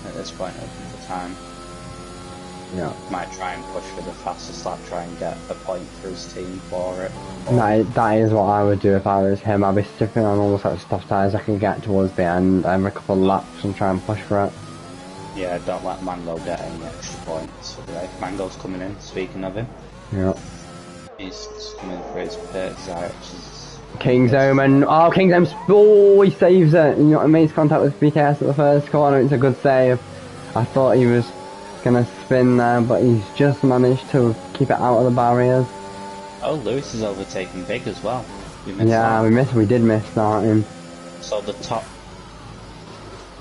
at this point of the time. Yeah. Might try and push for the fastest lap, try and get a point for his team for it. That is what I would do if I was him. I'd be sticking on all the sort of stuff tyres I can get towards the end every couple of laps and try and push for it. Yeah, don't let Mango get any extra points for the race. Mango's coming in, speaking of him. Yeah. He's coming for his pits, King's Omen. Oh, King's Omen. Oh, he saves it. You know what I mean? He's contact with BKS at the first corner. It's a good save. I thought he was going to spin there, but he's just managed to keep it out of the barriers. Oh, Lewis is overtaking Big as well. We did miss starting. So the top,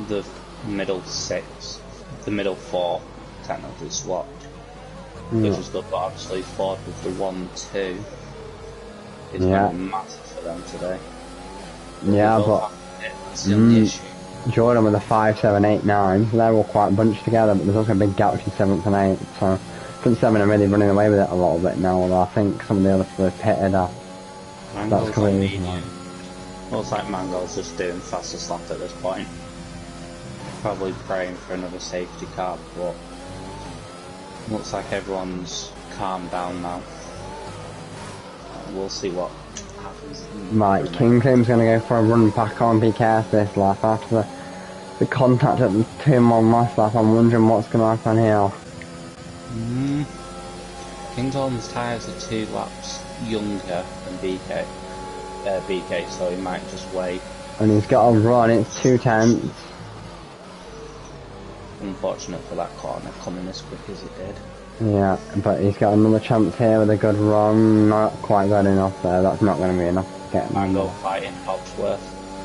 the middle 6, the middle 4 technically swapped. Which is good, but obviously Ford with the 1-2 is going to be massive for them today. Yeah, but that's the only issue. Jordan with a 5, 7, 8, 9, so they're all quite bunched together, but there's also a big gap between 7th and 8th, so front 7 are really running away with it a little bit now, although I think some of the other people have pitted up. That's crazy. Looks like Mango's just doing fastest lap at this point. Probably praying for another safety car, but looks like everyone's calmed down now. We'll see what happens. Right, Kingclaim's going to go for a run back on BKS this lap after the contact at the 2-1 last lap. I'm wondering what's going to happen here. Kingholm's tyres are 2 laps younger than BK, so he might just wait. And he's got a run, it's 2 tenths. Unfortunate for that corner coming as quick as it did. Yeah, but he's got another chance here with a good run. Not quite good enough there, that's not going to be enough to get him. Mango fighting Hogsworth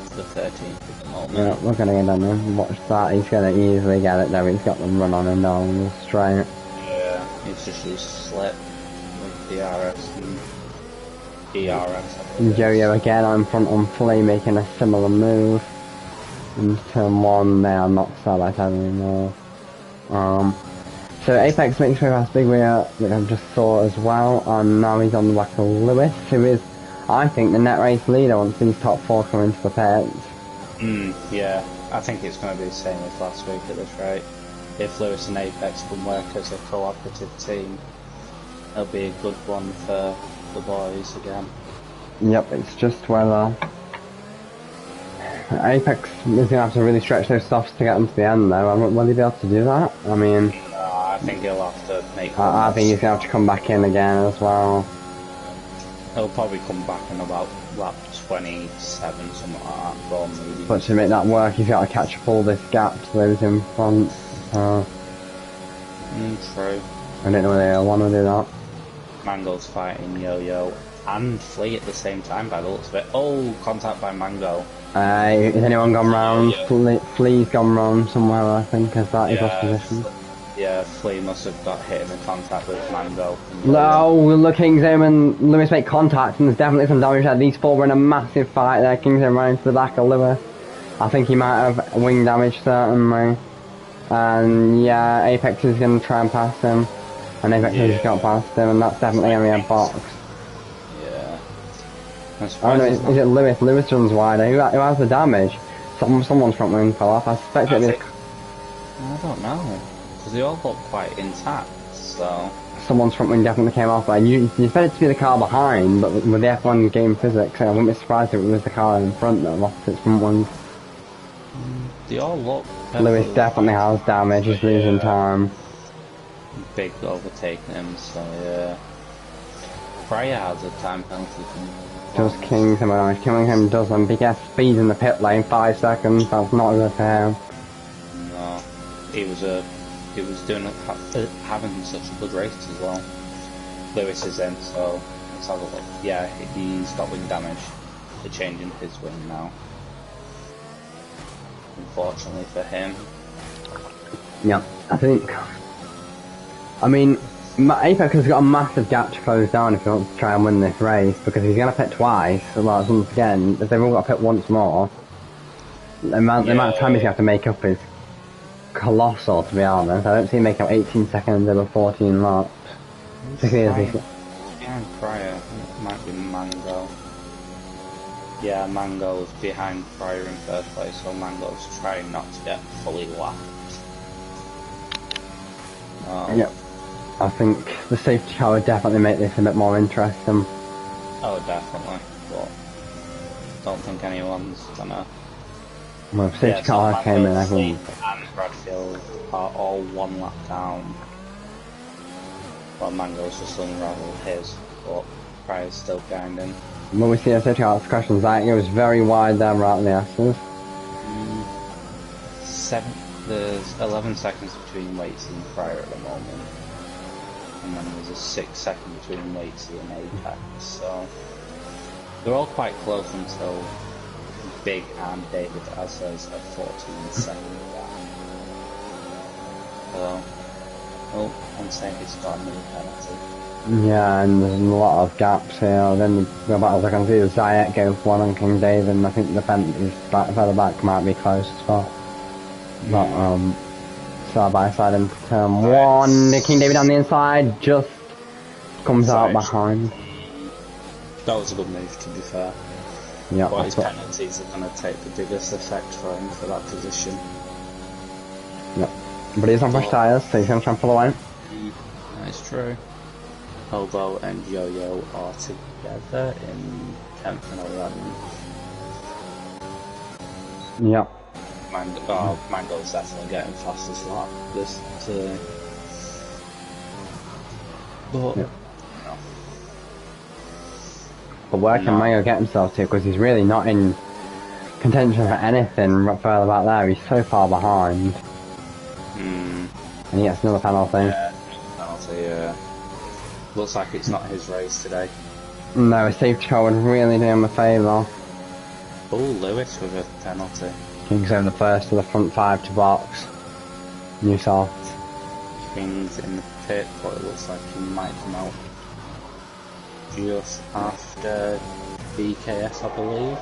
for the 13th at the moment. Yeah, we're going to get down there. Watch that, he's going to easily get it there. He's got the run on and down the straight. Yeah, he's just used slip with DRS and ERS. And Jojo again on front on Flea making a similar move. And turn 1 they are not Starlight anymore. So Apex makes way past Big Wheel, which I just saw as well, and now he's on the back of Lewis, who is, I think, the net race leader once these top 4 come into the pits. Yeah, I think it's going to be the same as last week at this rate. If Lewis and Apex can work as a cooperative team, It'll be a good one for the boys again. Yep, it's just whether Apex is going to have to really stretch those softs to get them to the end, though. Will he be able to do that? I mean, I think he'll have to make. I think he's going to have to come back in again as well. He'll probably come back in about lap 27, something like that. Maybe. But to make that work, he's got to catch up all this gap to those in front. True. I don't know whether they'll want to do that. Mango's fighting Yo-Yo and Flea at the same time by the looks of it. Oh, contact by Mango. Has anyone gone round? Flea's gone round somewhere, I think, as that is off position. Yeah, Flea must have got hit in the contact with Mango. No, look, Kingzone and Lewis make contact, and there's definitely some damage there. These four were in a massive fight there. Kingzone ran into the back of Lewis. I think he might have wing damage, certainly. And yeah, Apex is going to try and pass him. And Apex has just got past him, and that's definitely going to be a box. Yeah. Oh no, is it Lewis? Lewis runs wider. Who has the damage? Someone's front wing fell off. I suspect it'll be... I don't know. Because they all look quite intact, so... Someone's front wing definitely came off, and you expect it to be the car behind, but with the F1 game physics, I wouldn't be surprised if it was the car in front that lost its front wing. They all look... Lewis definitely has damage, he's losing time. Big overtaking him, so yeah. Prix has a time penalty from... Does Kingsham damage? Killingham doesn't, he gets speed in the pit lane, 5 seconds, that's not good for him. No, he was doing having such a good race as well. Lewis is in, so let's have a look. Yeah, he's got wing damage. They're changing his wing now. Unfortunately for him. Yeah, I mean, Apex has got a massive gap to close down if he wants to try and win this race, because he's going to pit twice, so once again, if they've all got to pit once more, the amount of time he's going to have to make up is colossal, to be honest. I don't see him making up 18 seconds over 14 laps. Behind Pryor, it might be Mango. Yeah, Mango's behind Pryor in first place, so Mango's trying not to get fully lapped. Yep. I think the safety car would definitely make this a bit more interesting. Oh, definitely, but don't think anyone's gonna... Well, if safety car came in, everyone... and Bradfield are all one lap down. Well, Mango's just unravelled his, but Pryor's still behind him. When we see a safety car questions, I think it was very wide there right on the S's. There's 11 seconds between Waitsy and Pryor at the moment. And then there's a 6 second between Waitsy and Apex, so... They're all quite close until Big and David as there's a 14 second gap. So... Oh, I'm saying he's got a new penalty. Yeah, and there's a lot of gaps here. Then you go back, as I can see, the Zayek go for one on King David, and I think the penalties further back might be close as well. But, side by side into turn 1, King David on the inside just comes out behind. That was a good move, to be fair. Yeah, but his penalties are going to take the biggest effect for him for that position. Yep. But he's on fresh tyres, so he's going to try and pull away. That's true. Hobo and Yo-Yo are together in 10th and 11th. Yep. Mango's definitely getting fastest lap this today. But, yep. But where can Mango get himself to? Because he's really not in contention for anything further back there. He's so far behind. And he gets another penalty. Yeah, penalty, yeah. Looks like it's not his race today. No, a safety car would really do him a favour. Oh, Lewis with a penalty. King's over the first to the front 5 to box. New soft. King's in the pit, but it looks like he might come out just after BKS, I believe.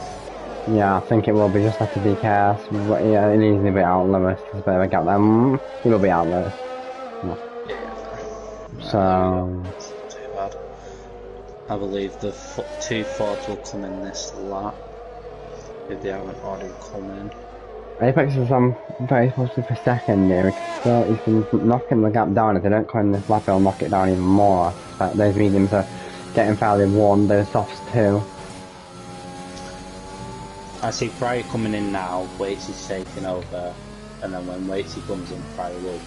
Yeah, I think it will be just after BKS. But yeah, it needs to be out Lewis. There's a bit of a gap there. He will be out Lewis. No. Yeah. So... Not too bad. I believe the 2 Fords will come in this lap, if they haven't already come in. Apex is very positive for second here. So he's been knocking the gap down. If they don't climb this lap, he'll knock it down even more. I suspect those mediums are getting fairly one, those softs two. I see Pryor coming in now, Waitsy's taking over, and then when Waitsy comes in, Pryor will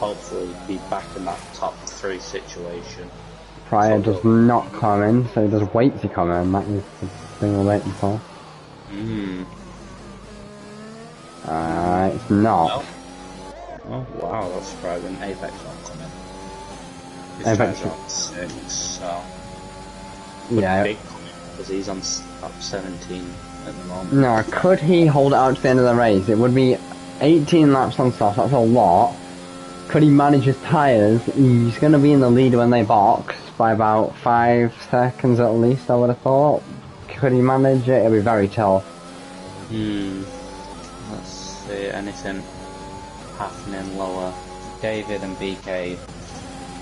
hopefully be back in that top 3 situation. Pryor does not come in, so does Waitsy come in. That is the thing we're waiting for. It's not. Oh wow, that's surprising. Apex won't come in. Apex He's on 6, so... Yeah. Big coming, because he's on top 17 at the moment. No, could he hold it out to the end of the race? It would be 18 laps on soft, that's a lot. Could he manage his tyres? He's going to be in the lead when they box by about 5 seconds at least, I would have thought. Could he manage it? It'll be very tough. Let's see, anything happening lower. David and BK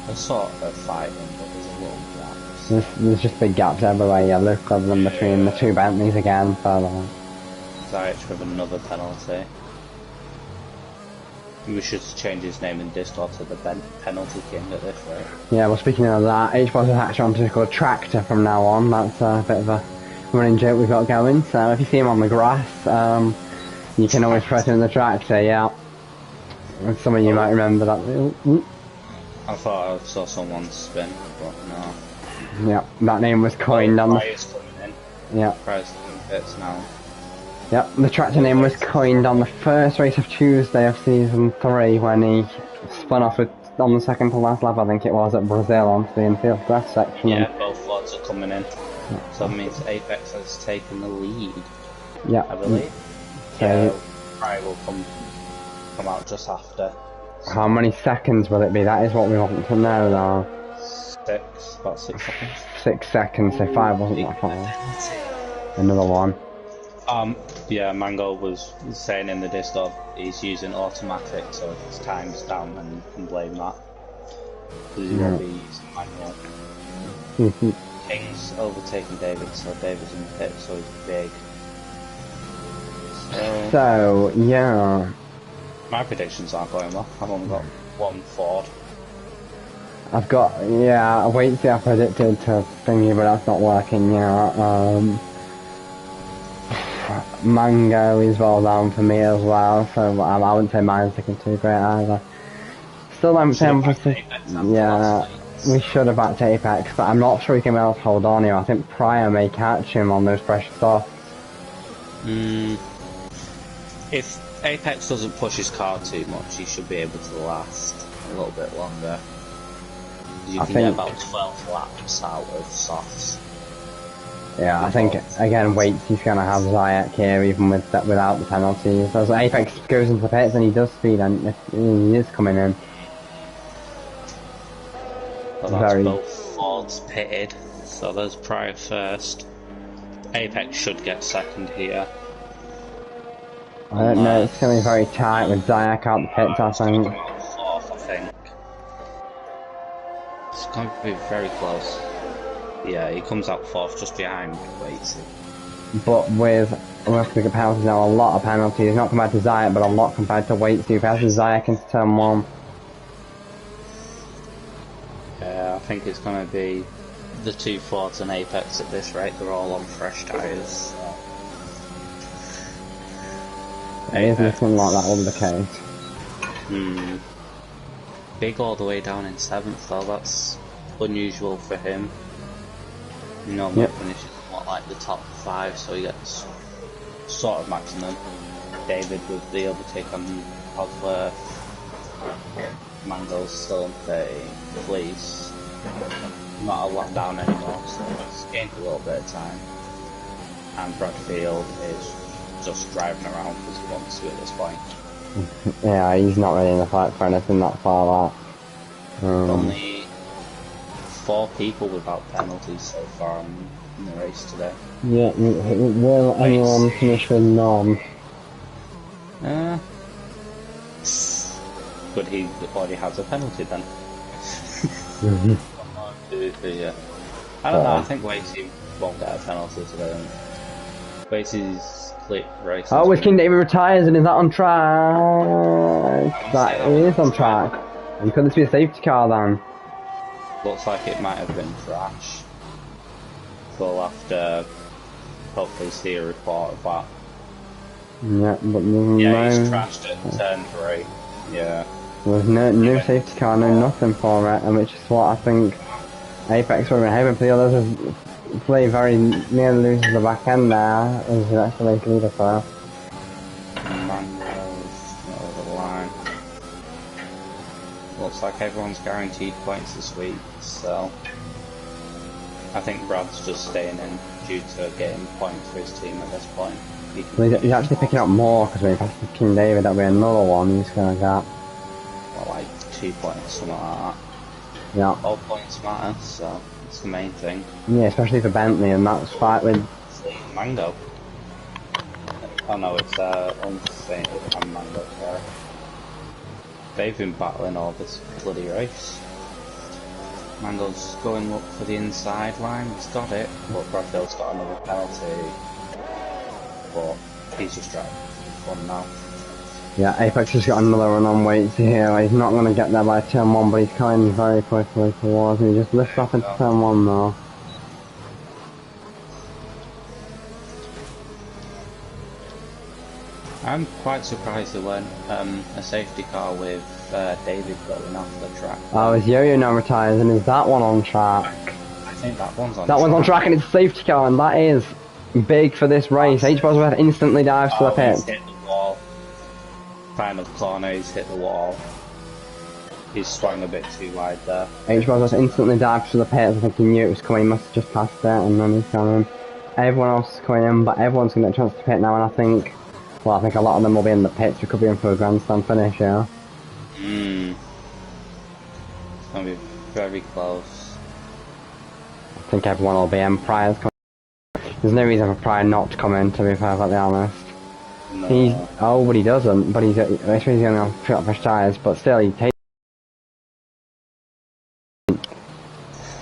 are sort of fighting, but there's a little gap. There's just big gaps everywhere, yeah, look at them between the two Bentleys again, further. Zayach with another penalty. We should change his name in Discord to the Penalty King at this rate. Yeah, well speaking of that, H-Boss is actually on to called Tractor from now on. That's a bit of a running joke we've got going, so if you see him on the grass, you can always press in the Tractor, yeah. Some of you might remember that. I thought I saw someone spin, but no. Yeah, that name was coined on the... Pryor's coming in. Yeah. Pryor's coming bits now. Yep, the Tractor name was coined on the first race of Tuesday of Season 3 when he spun off on the second to last lap, I think it was, at Brazil onto the infield grass section. Yeah, both lots are coming in. Yeah. So that means Apex has taken the lead. Yeah. I believe. So yeah, Pryor will come out just after. How many seconds will it be? That is what we want to know though. About 6 seconds. 6 seconds, so 5 wasn't that far. Another one. Yeah, Mango was saying in the Discord he's using automatic, so if his time's down, then you can blame that. Because he won't be using manual. King's overtaking David, so David's in the pit, so he's big. So, yeah. My predictions aren't going well. I've only got 1 Ford. I've got, yeah, Waitsy I predicted to thingy, but that's not working, yeah. Mango is well down for me as well, so I wouldn't say mine's looking too great either. Still I'm saying, yeah, we should have backed Apex, but I'm not sure he can else hold on here. I think Pryor may catch him on those pressure softs. If Apex doesn't push his car too much, he should be able to last a little bit longer. You can get about 12 laps out of softs. Yeah, I think, again, Waitsy's going to have Zayach here, even without the penalties. As Apex goes into the pits and he does speed, and he is coming in. Well, that's both Fords pitted, so there's Pryor first. Apex should get second here. I don't know, it's going to be very tight with Zayach out the pits, I think. Fourth, I think. It's going to be very close. Yeah, he comes out fourth just behind Waitsy. But with the penalties now, a lot of penalties, not compared to Zayach, but a lot compared to Waitsy, who passes Zayach into turn 1. Yeah, I think it's going to be the 2 Fords and Apex at this rate. They're all on fresh tyres. It is looking like that will be the case. Big all the way down in 7th though, that's unusual for him. Normally finishes what, like the top 5, so he gets sort of maximum. David with the overtake on Cosworth. Mango's still in 30. Please. Not a lot down anymore, so it's gained a little bit of time. And Bradfield is just driving around because he wants to at this point. Yeah, he's not really in the fight for anything that far back. Only 4 people without penalties so far in the race today. Yeah, will anyone finish with none? But he already has a penalty then. Yeah. I don't know, I think Waitsy won't get a penalty today. Waitsy's complete race. Oh, it's King David retires, and is that on track? That is on track. And could this be a safety car then? Looks like it might have been crash. We'll have to hopefully see a report of that. Yeah, but he's crashed at turn 3. Yeah. There's no safety car, no nothing for it, and which is what I think Apex would have been hoping for the others. Play very nearly loses the back end there, as he actually make leader for. Mango's over the line. Looks like everyone's guaranteed points this week, so I think Brad's just staying in due to getting points for his team at this point. He's actually picking up more because when he passes King David, that'll be another one he's gonna get. Well, like 2 points, something like that. Yeah. All points matter, so it's the main thing. Yeah, especially for Bentley, and that's fight with Mango. Oh no, it's unsustainable and Mango there. They've been battling all this bloody race. Mango's going up for the inside line, he's got it, but Bradfield's got another penalty. But he's just driving for fun now. Yeah, Apex has got another run on weights here. He's not going to get there by turn 1, but he's coming very quickly towards me. He just lifts off into turn 1 now. I'm quite surprised there weren't a safety car with David going off the track. Oh, is Yo-Yo now retires, and is that one on track? I think that one's on track. That one's on track, and it's a safety car, and that is big for this race. H. Bosworth instantly dives to the pit. He's hit the wall. Final corner, he's hit the wall. He's swung a bit too wide there. H. Bosworth instantly dives to the pit. I think he knew it was coming, he must have just passed it, and then he's coming. Everyone else is coming in, but everyone's going to get a chance to pit now, and I think a lot of them will be in the pits. We could be in for a grandstand finish, yeah. It's going to be very close. I think everyone will be in. Pryor's coming. There's no reason for Pryor not to come in, to be perfectly honest. No. But he doesn't. But he's going to put up fresh tyres, but still, he takes.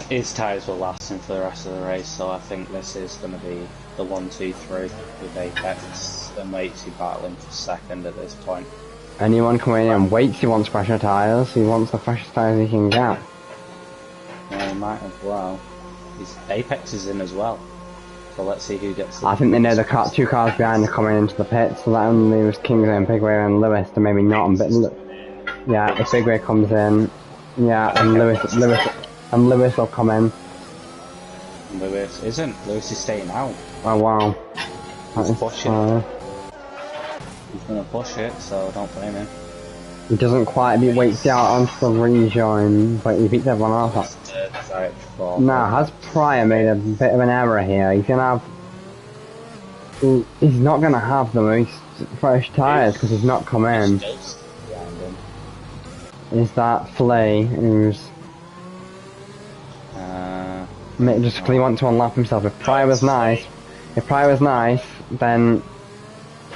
His tyres will last him for the rest of the race, so I think this is going to be the 1-2-3 with Apex and Waitsy battling for second at this point. Anyone coming in, Waitsy wants fresher tyres. He wants the freshest tyres he can get. Yeah, he might as well. Apex is in as well. So let's see who gets. I think they know the two cars behind are coming into the pits, so that only leaves Kingsway and Bigway and Lewis to maybe not. But yeah, if Bigway comes in, yeah, and Lewis will come in. Lewis isn't. Lewis is staying out. Oh wow. He's pushing. He's gonna push it, so don't blame him. He doesn't quite beat Waitsy out onto the rejoin, but he beats everyone else. Now, has Pryor made a bit of an error here? He's gonna have. He's not gonna have the most fresh tyres because he's not come in. Is that Flea who's just because he wants to unlap himself? If Pryor was nice, then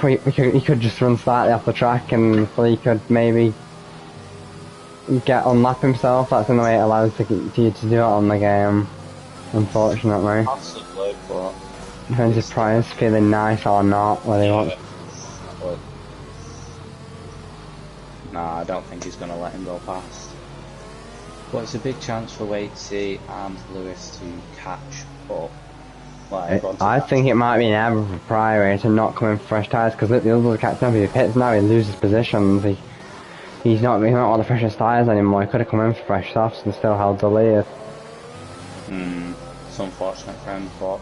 he could just run slightly off the track and Flea could maybe unlap himself. That's the only way it allows you to do it on the game, unfortunately. Possibly, but depends if Pryor's feeling nice or not, whether he wants. Nah, I don't think he's going to let him go past. But it's a big chance for Waitsy and Lewis to catch up. I think it might be an error for Pryor to not come in for fresh tyres, because the others are catching up. If he pits now, he loses positions. He's not on the freshest tyres anymore. He could have come in for fresh softs and still held the lead. It's unfortunate for him, but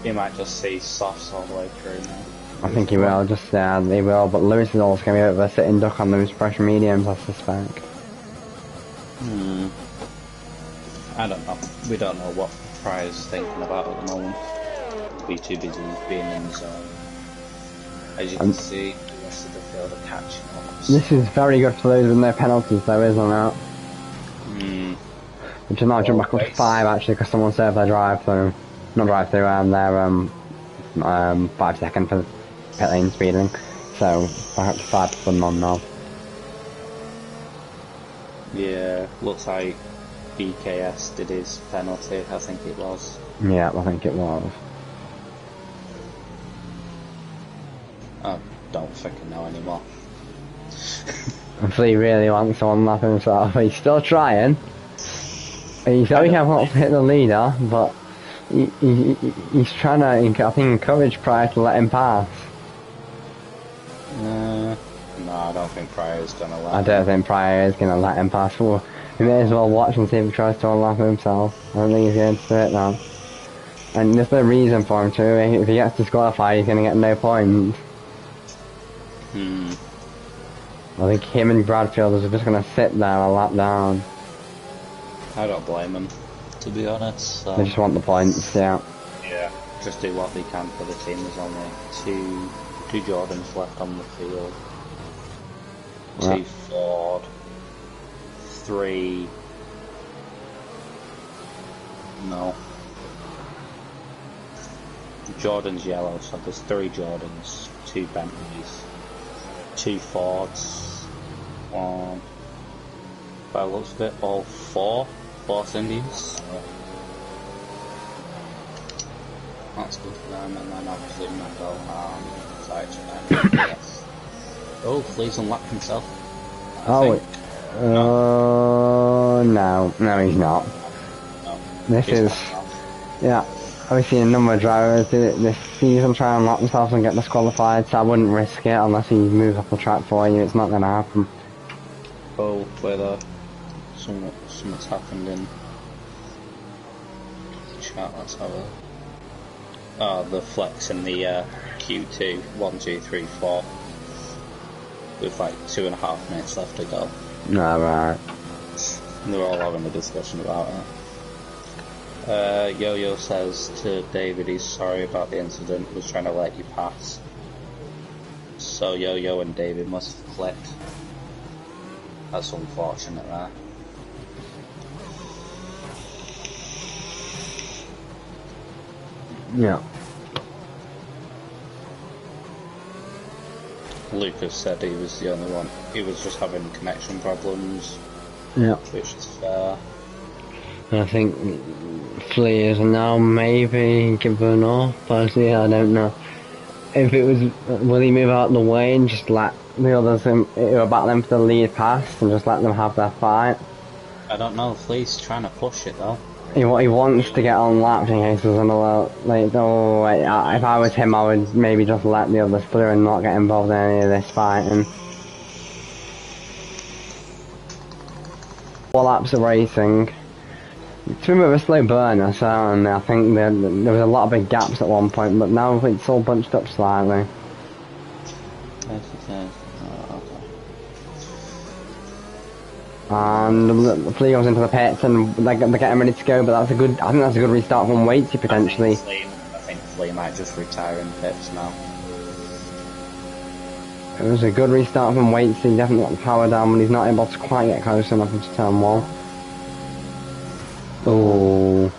he might just see softs all the way through now. I think he will, he will, but Lewis is also going to be a bit of a sitting duck on those fresh mediums, I suspect. I don't know. We don't know what Pryor's thinking about at the moment. He'll be too busy being in the zone. As you can see, the rest of the field are catching up. This is very good for those with no penalties though, isn't it? Which is now jump back up to 5 actually, because someone served their drive-through. Not drive-through, their 5 second for pit lane speeding. So, back up to 5 for none now. Yeah, looks like BKS did his penalty, I think it was. Yeah, I think it was. I don't freaking know anymore. If he really wants to unlock himself, he's still trying. He's very careful not to hit the leader, but he's trying to, I think, encourage Pryor to let him pass. No, I don't think Pryor is going to let him. I don't think Pryor is going to let him pass. Well, we may as well watch and see if he tries to unlock himself. I don't think he's going to do it now. And there's no reason for him to. If he gets disqualified, he's going to get no points. I think him and Bradfield are just going to sit there a lap down. I don't blame them, to be honest. So. They just want the points, yeah. Yeah. Just do what they can for the team. There's only two Jordans left on the field. Yeah. 2 Ford. 3... No. Jordan's yellow, so there's 3 Jordans, 2 Bentleys, 2 Fords, 1... By the looks of it, all 4 Force Indians. So that's good for them, and then obviously Mando and Side yes. Oh, Flea's unlocked himself. No, he's not. No. This He's is, yeah, I've seen a number of drivers this season try and unlock themselves and get disqualified, so I wouldn't risk it unless he moves off the track for you. It's not going to happen. Oh, whether something's happened in the chat, let's have a... Oh, the flex in the Q2, 1, 2, 3, 4, with like 2.5 minutes left to go. No, right. They're all having a discussion about it. Yo-Yo says to David he's sorry about the incident, was trying to let you pass. So Yo-Yo and David must have clicked. That's unfortunate, right? Yeah. Lucas said he was the only one. He was just having connection problems. Yeah. Which is fair. I think Flea is now maybe given up. Personally, I don't know. If it was, will he move out of the way and just let the others who are battling for the lead pass and just let them have their fight? I don't know. Flea's trying to push it though. He wants to get on lapped in case there's another, like, if I was him, I would maybe just let the others through and not get involved in any of this fighting. 4 laps of racing. It's been a bit of a slow burner, certainly. I think there was a lot of big gaps at one point, but now it's all bunched up slightly. And the Flea goes into the pits and they're getting ready to go, but I think that's a good restart from Waitsy potentially. I think Flea might just retire in pits now. It was a good restart from Waitsy, definitely got the power down, but he's not able to quite get close enough into turn 1. Oh.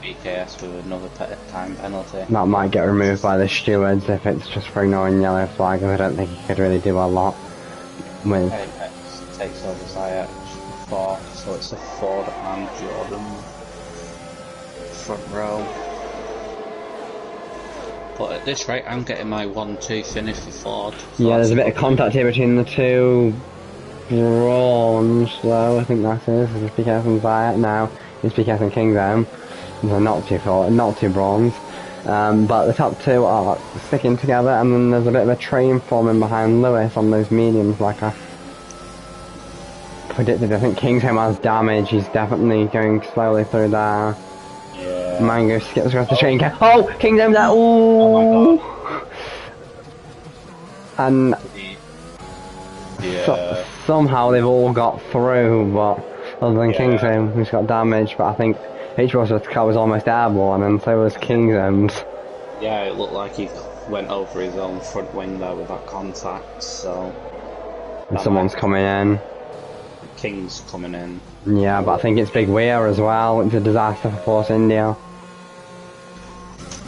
BKS with another time penalty. That might get removed by the stewards if it's just for ignoring yellow flag, I don't think he could really do a lot with. Apex takes over Zayat 4, so it's a Ford and Jordan front row. But at this rate, I'm getting my 1-2 finish for Ford. So yeah, there's a bit of contact here between the two bronze, though, I think that is. Just be careful with Zayat now. Just be careful Kingdom. They're not too bronze. But the top two are sticking together, and then there's a bit of a train forming behind Lewis on those mediums, like I predicted. I think Kingsholm has damage. He's definitely going slowly through there. Yeah. Mango skips across the train. Oh, Kingsholm there. Ooh. And yeah. somehow they've all got through, but other than Kingsholm, who's got damage. But I think H-Ross's car was almost airborne, and so was Kingsholm's. Yeah, it looked like he went over his own front wing there with that contact, so... And someone's coming in. King's coming in. Yeah, but I think it's Big Weir as well. It's a disaster for Force India.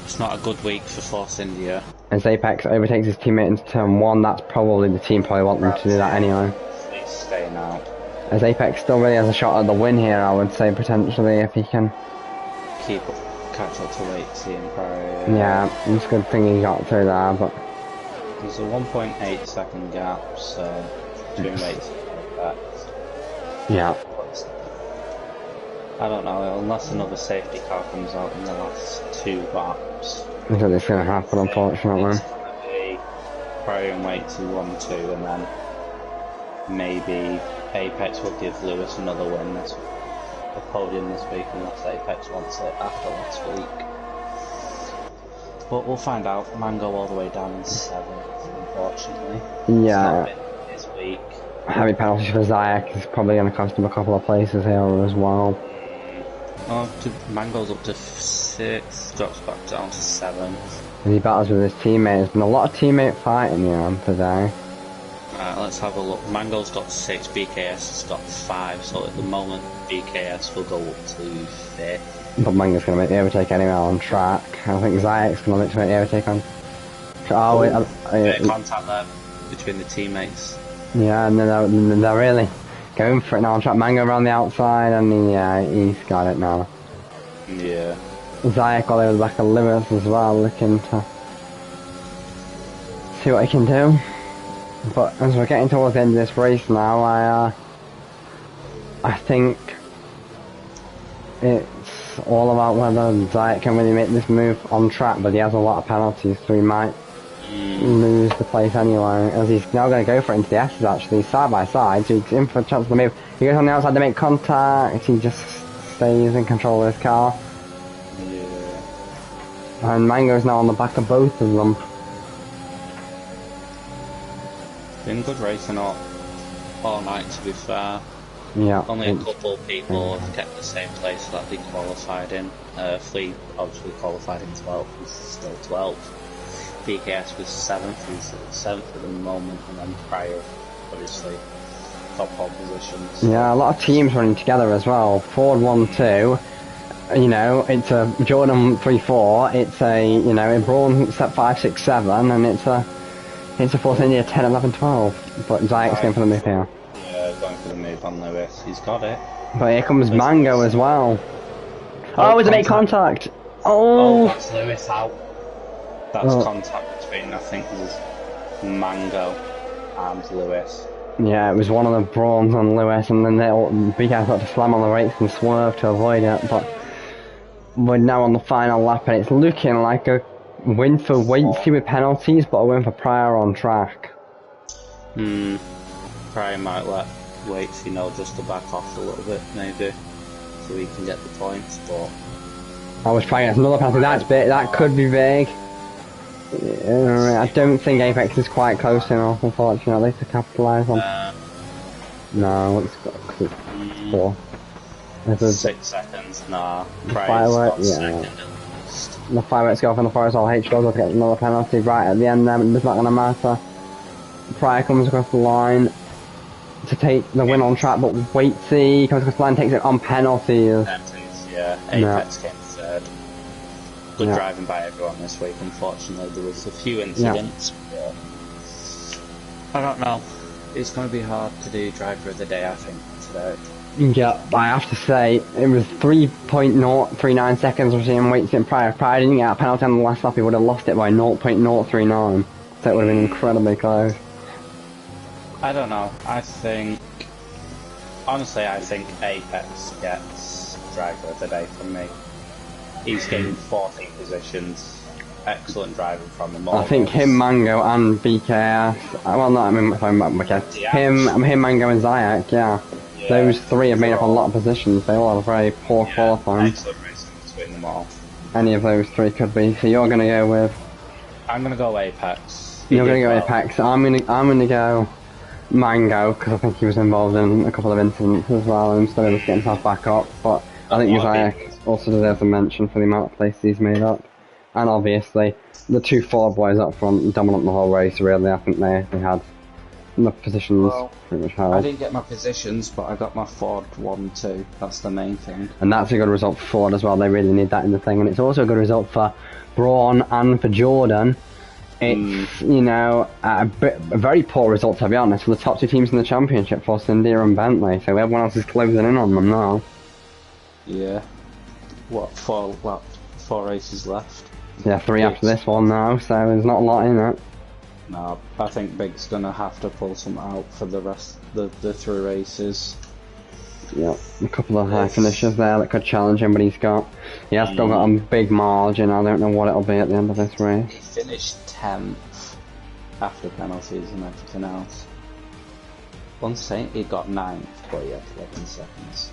It's not a good week for Force India. As Apex overtakes his teammate into turn 1, that's probably the team probably want them to do that anyway. He's staying out. As Apex still really has a shot at the win here, I would say, potentially, if he can... Catch up to Waitsy and Prairie. Yeah, it's a good thing he got through there, but... There's a 1.8 second gap, so between rates and effects. Yeah. I don't know, unless another safety car comes out in the last 2 laps. I think it's going to happen, unfortunately. It's going to be Prix and wait to 1-2, and then maybe Apex will give Lewis another win this a podium this week, unless Apex wants it after last week. But we'll find out. Mango all the way down in 7th, unfortunately. Yeah. It's not been this week. Heavy penalties for Zayak is probably going to cost him a couple of places here as well. Mango's up to 6th, drops back down to 7th. And he battles with his teammates. There's been a lot of teammate fighting here today. Let's have a look. Mango's got 6, BKS has got 5, so at the moment BKS will go up to 5th. But Mango's going to make the overtake anyway on track. I think Zayak's going to look to make the overtake on... Contact there between the teammates. Yeah, and they're really going for it now on track. Mango around the outside, and he's got it now. Yeah. Zayak all over the back of Lewis as well, looking to see what he can do. But as we're getting towards the end of this race now, I think it's all about whether Zayak can really make this move on track, but he has a lot of penalties, so he might lose the place anyway, as he's now going to go for it into the S's actually, side by side, so he's in for a chance to move. He goes on the outside to make contact, he just stays in control of his car. Yeah. And Mango's now on the back of both of them. Been good racing all night, to be fair. Yeah. Only a couple of people have kept the same place that they qualified in. Flea obviously qualified in 12th, he's still 12th. BKS was 7th, he's 7th at the moment, and then Pryor, obviously, top pole positions. Yeah, a lot of teams running together as well. Ford 1-2, you know, it's a Jordan 3-4, it's a, you know, in Braun set 5-6-7, and it's a Force India 10, 11, 12. But Zayak's going for the move here. Yeah, going for the move on Lewis, he's got it. But here comes Mango as well. Oh, it's a make contact! Oh! That's Lewis out. That's contact between, I think, it was Mango and Lewis. Yeah, it was one of the Brauns on Lewis, and then BK's got to slam on the brakes and swerve to avoid it. But we're now on the final lap, and it's looking like a win for Waitsy with penalties, but a win for Pryor on track. Pryor might let Waitsy know just to back off a little bit, maybe, so he can get the points, but... I was trying to get another penalty, that could be big. I don't think Apex is quite close enough, unfortunately, to capitalise on. No, it's got 4. 6 seconds, nah. Fireworks, yeah. The fireworks go off in the forest, all H goes up to get another penalty right at the end there, but it's not going to matter. Pryor comes across the line to take the win on track, but Waitsy comes across the line, takes it on penalties. Yeah, Apex came third. Good driving by everyone this week. Unfortunately, there was a few incidents, but I don't know. It's going to be hard to do driver of the day, I think, today. Yeah, I have to say, it was 3.039 seconds between Waitsy and Pryor. If Pryor didn't get a penalty on the last lap, he would have lost it by 0.039. So it would have been incredibly close. I don't know. Honestly, I think Apex gets driver of the day from me. He's getting 14 positions. Excellent driving from him. I think him, Mango, and BKS. Well, no, I mean, BKS. Him, Mango, and Zayak. Yeah. Those three have made up a lot of positions. They all have very poor qualifying. Excellent racing between them all. Any of those three could be. So you're gonna go with? I'm gonna go Apex. You're gonna go Apex. I'm gonna go Mango, because I think he was involved in a couple of incidents as well, and instead of just getting himself back up. But I think Zayak also deserves a mention for the amount of places he's made up. And obviously, the 2 Ford boys up front, dominant the whole race, really. I think they had the positions pretty much held. I didn't get my positions, but I got my Ford 1-2. That's the main thing. And that's a good result for Ford as well. They really need that in the thing. And it's also a good result for Braun and for Jordan. It's, you know, a very poor result, to be honest, for the top 2 teams in the championship, for India and Bentley. So everyone else is closing in on them now. Yeah. What, 4 races left? Yeah, 3 after this one now, so there's not a lot in it. No, I think Big's gonna have to pull something out for the rest of the 3 races. Yep, a couple of high finishes there that could challenge him, but he has still got a big margin. I don't know what it'll be at the end of this race. He finished 10th after penalties and everything else. Once he got 9th, but he had 11 seconds.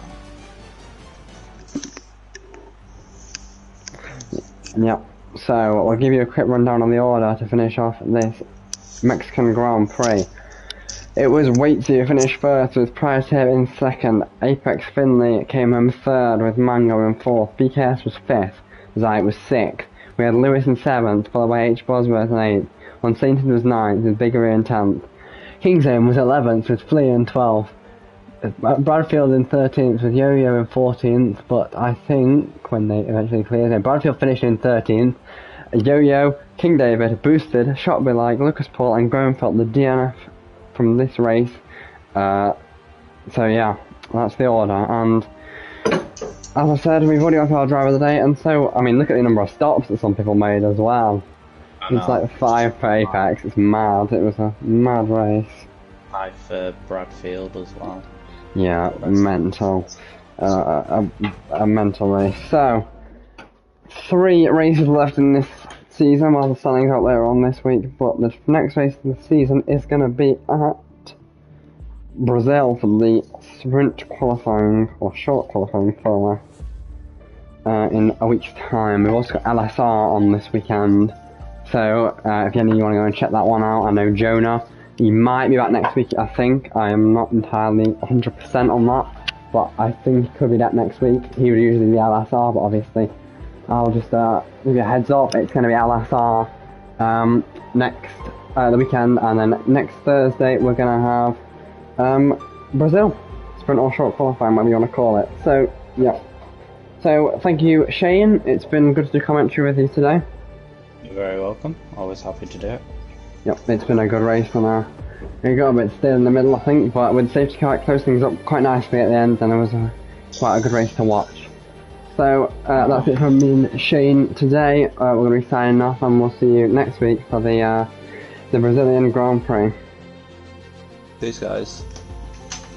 So. Yep, so I'll give you a quick rundown on the order to finish off this Mexican Grand Prix. It was Waitsy who finished first with Prix in second, Apex Finley came in third with Mango in fourth, BKS was fifth, Zite was sixth, we had Lewis in seventh, followed by H. Bosworth in eighth, Unsainted was ninth with Biggery in 10th, Kingsholm was 11th with Flea in 12th, Bradfield in 13th with Yo-Yo in 14th, but I think when they eventually cleared it, Bradfield finished in 13th, Yo-Yo, King David, Boosted, Shotby Like, Lucas Paul and Groenfeld the DNF from this race. So yeah, that's the order, and as I said, we've already got our driver of the day, and so, I mean, look at the number of stops that some people made as well. It's like 5 for Apex, it's mad, it was a mad race. 5 for Bradfield as well. Yeah, mental. A mental race. So, 3 races left in this season, while the standings out later on this week, but the next race of the season is going to be at Brazil for the sprint qualifying, or short qualifying format, in a week's time. We've also got LSR on this weekend, so if any of you want to go and check that one out. I know Jonah, he might be back next week, I think. I am not entirely 100% on that, but I think he could be back next week. He would usually be LSR, but obviously I'll just give you a heads up, it's going to be LSR the weekend, and then next Thursday we're going to have Brazil, sprint or short qualifying, whatever you want to call it. So, yeah. So, thank you, Shane. It's been good to do commentary with you today. You're very welcome. Always happy to do it. Yep, it's been a good race, and we got a bit still in the middle, I think, but with safety car, it closed things up quite nicely at the end, and it was quite a good race to watch. So, that's it from me and Shane today. We're going to be signing off, and we'll see you next week for the Brazilian Grand Prix. Peace, guys.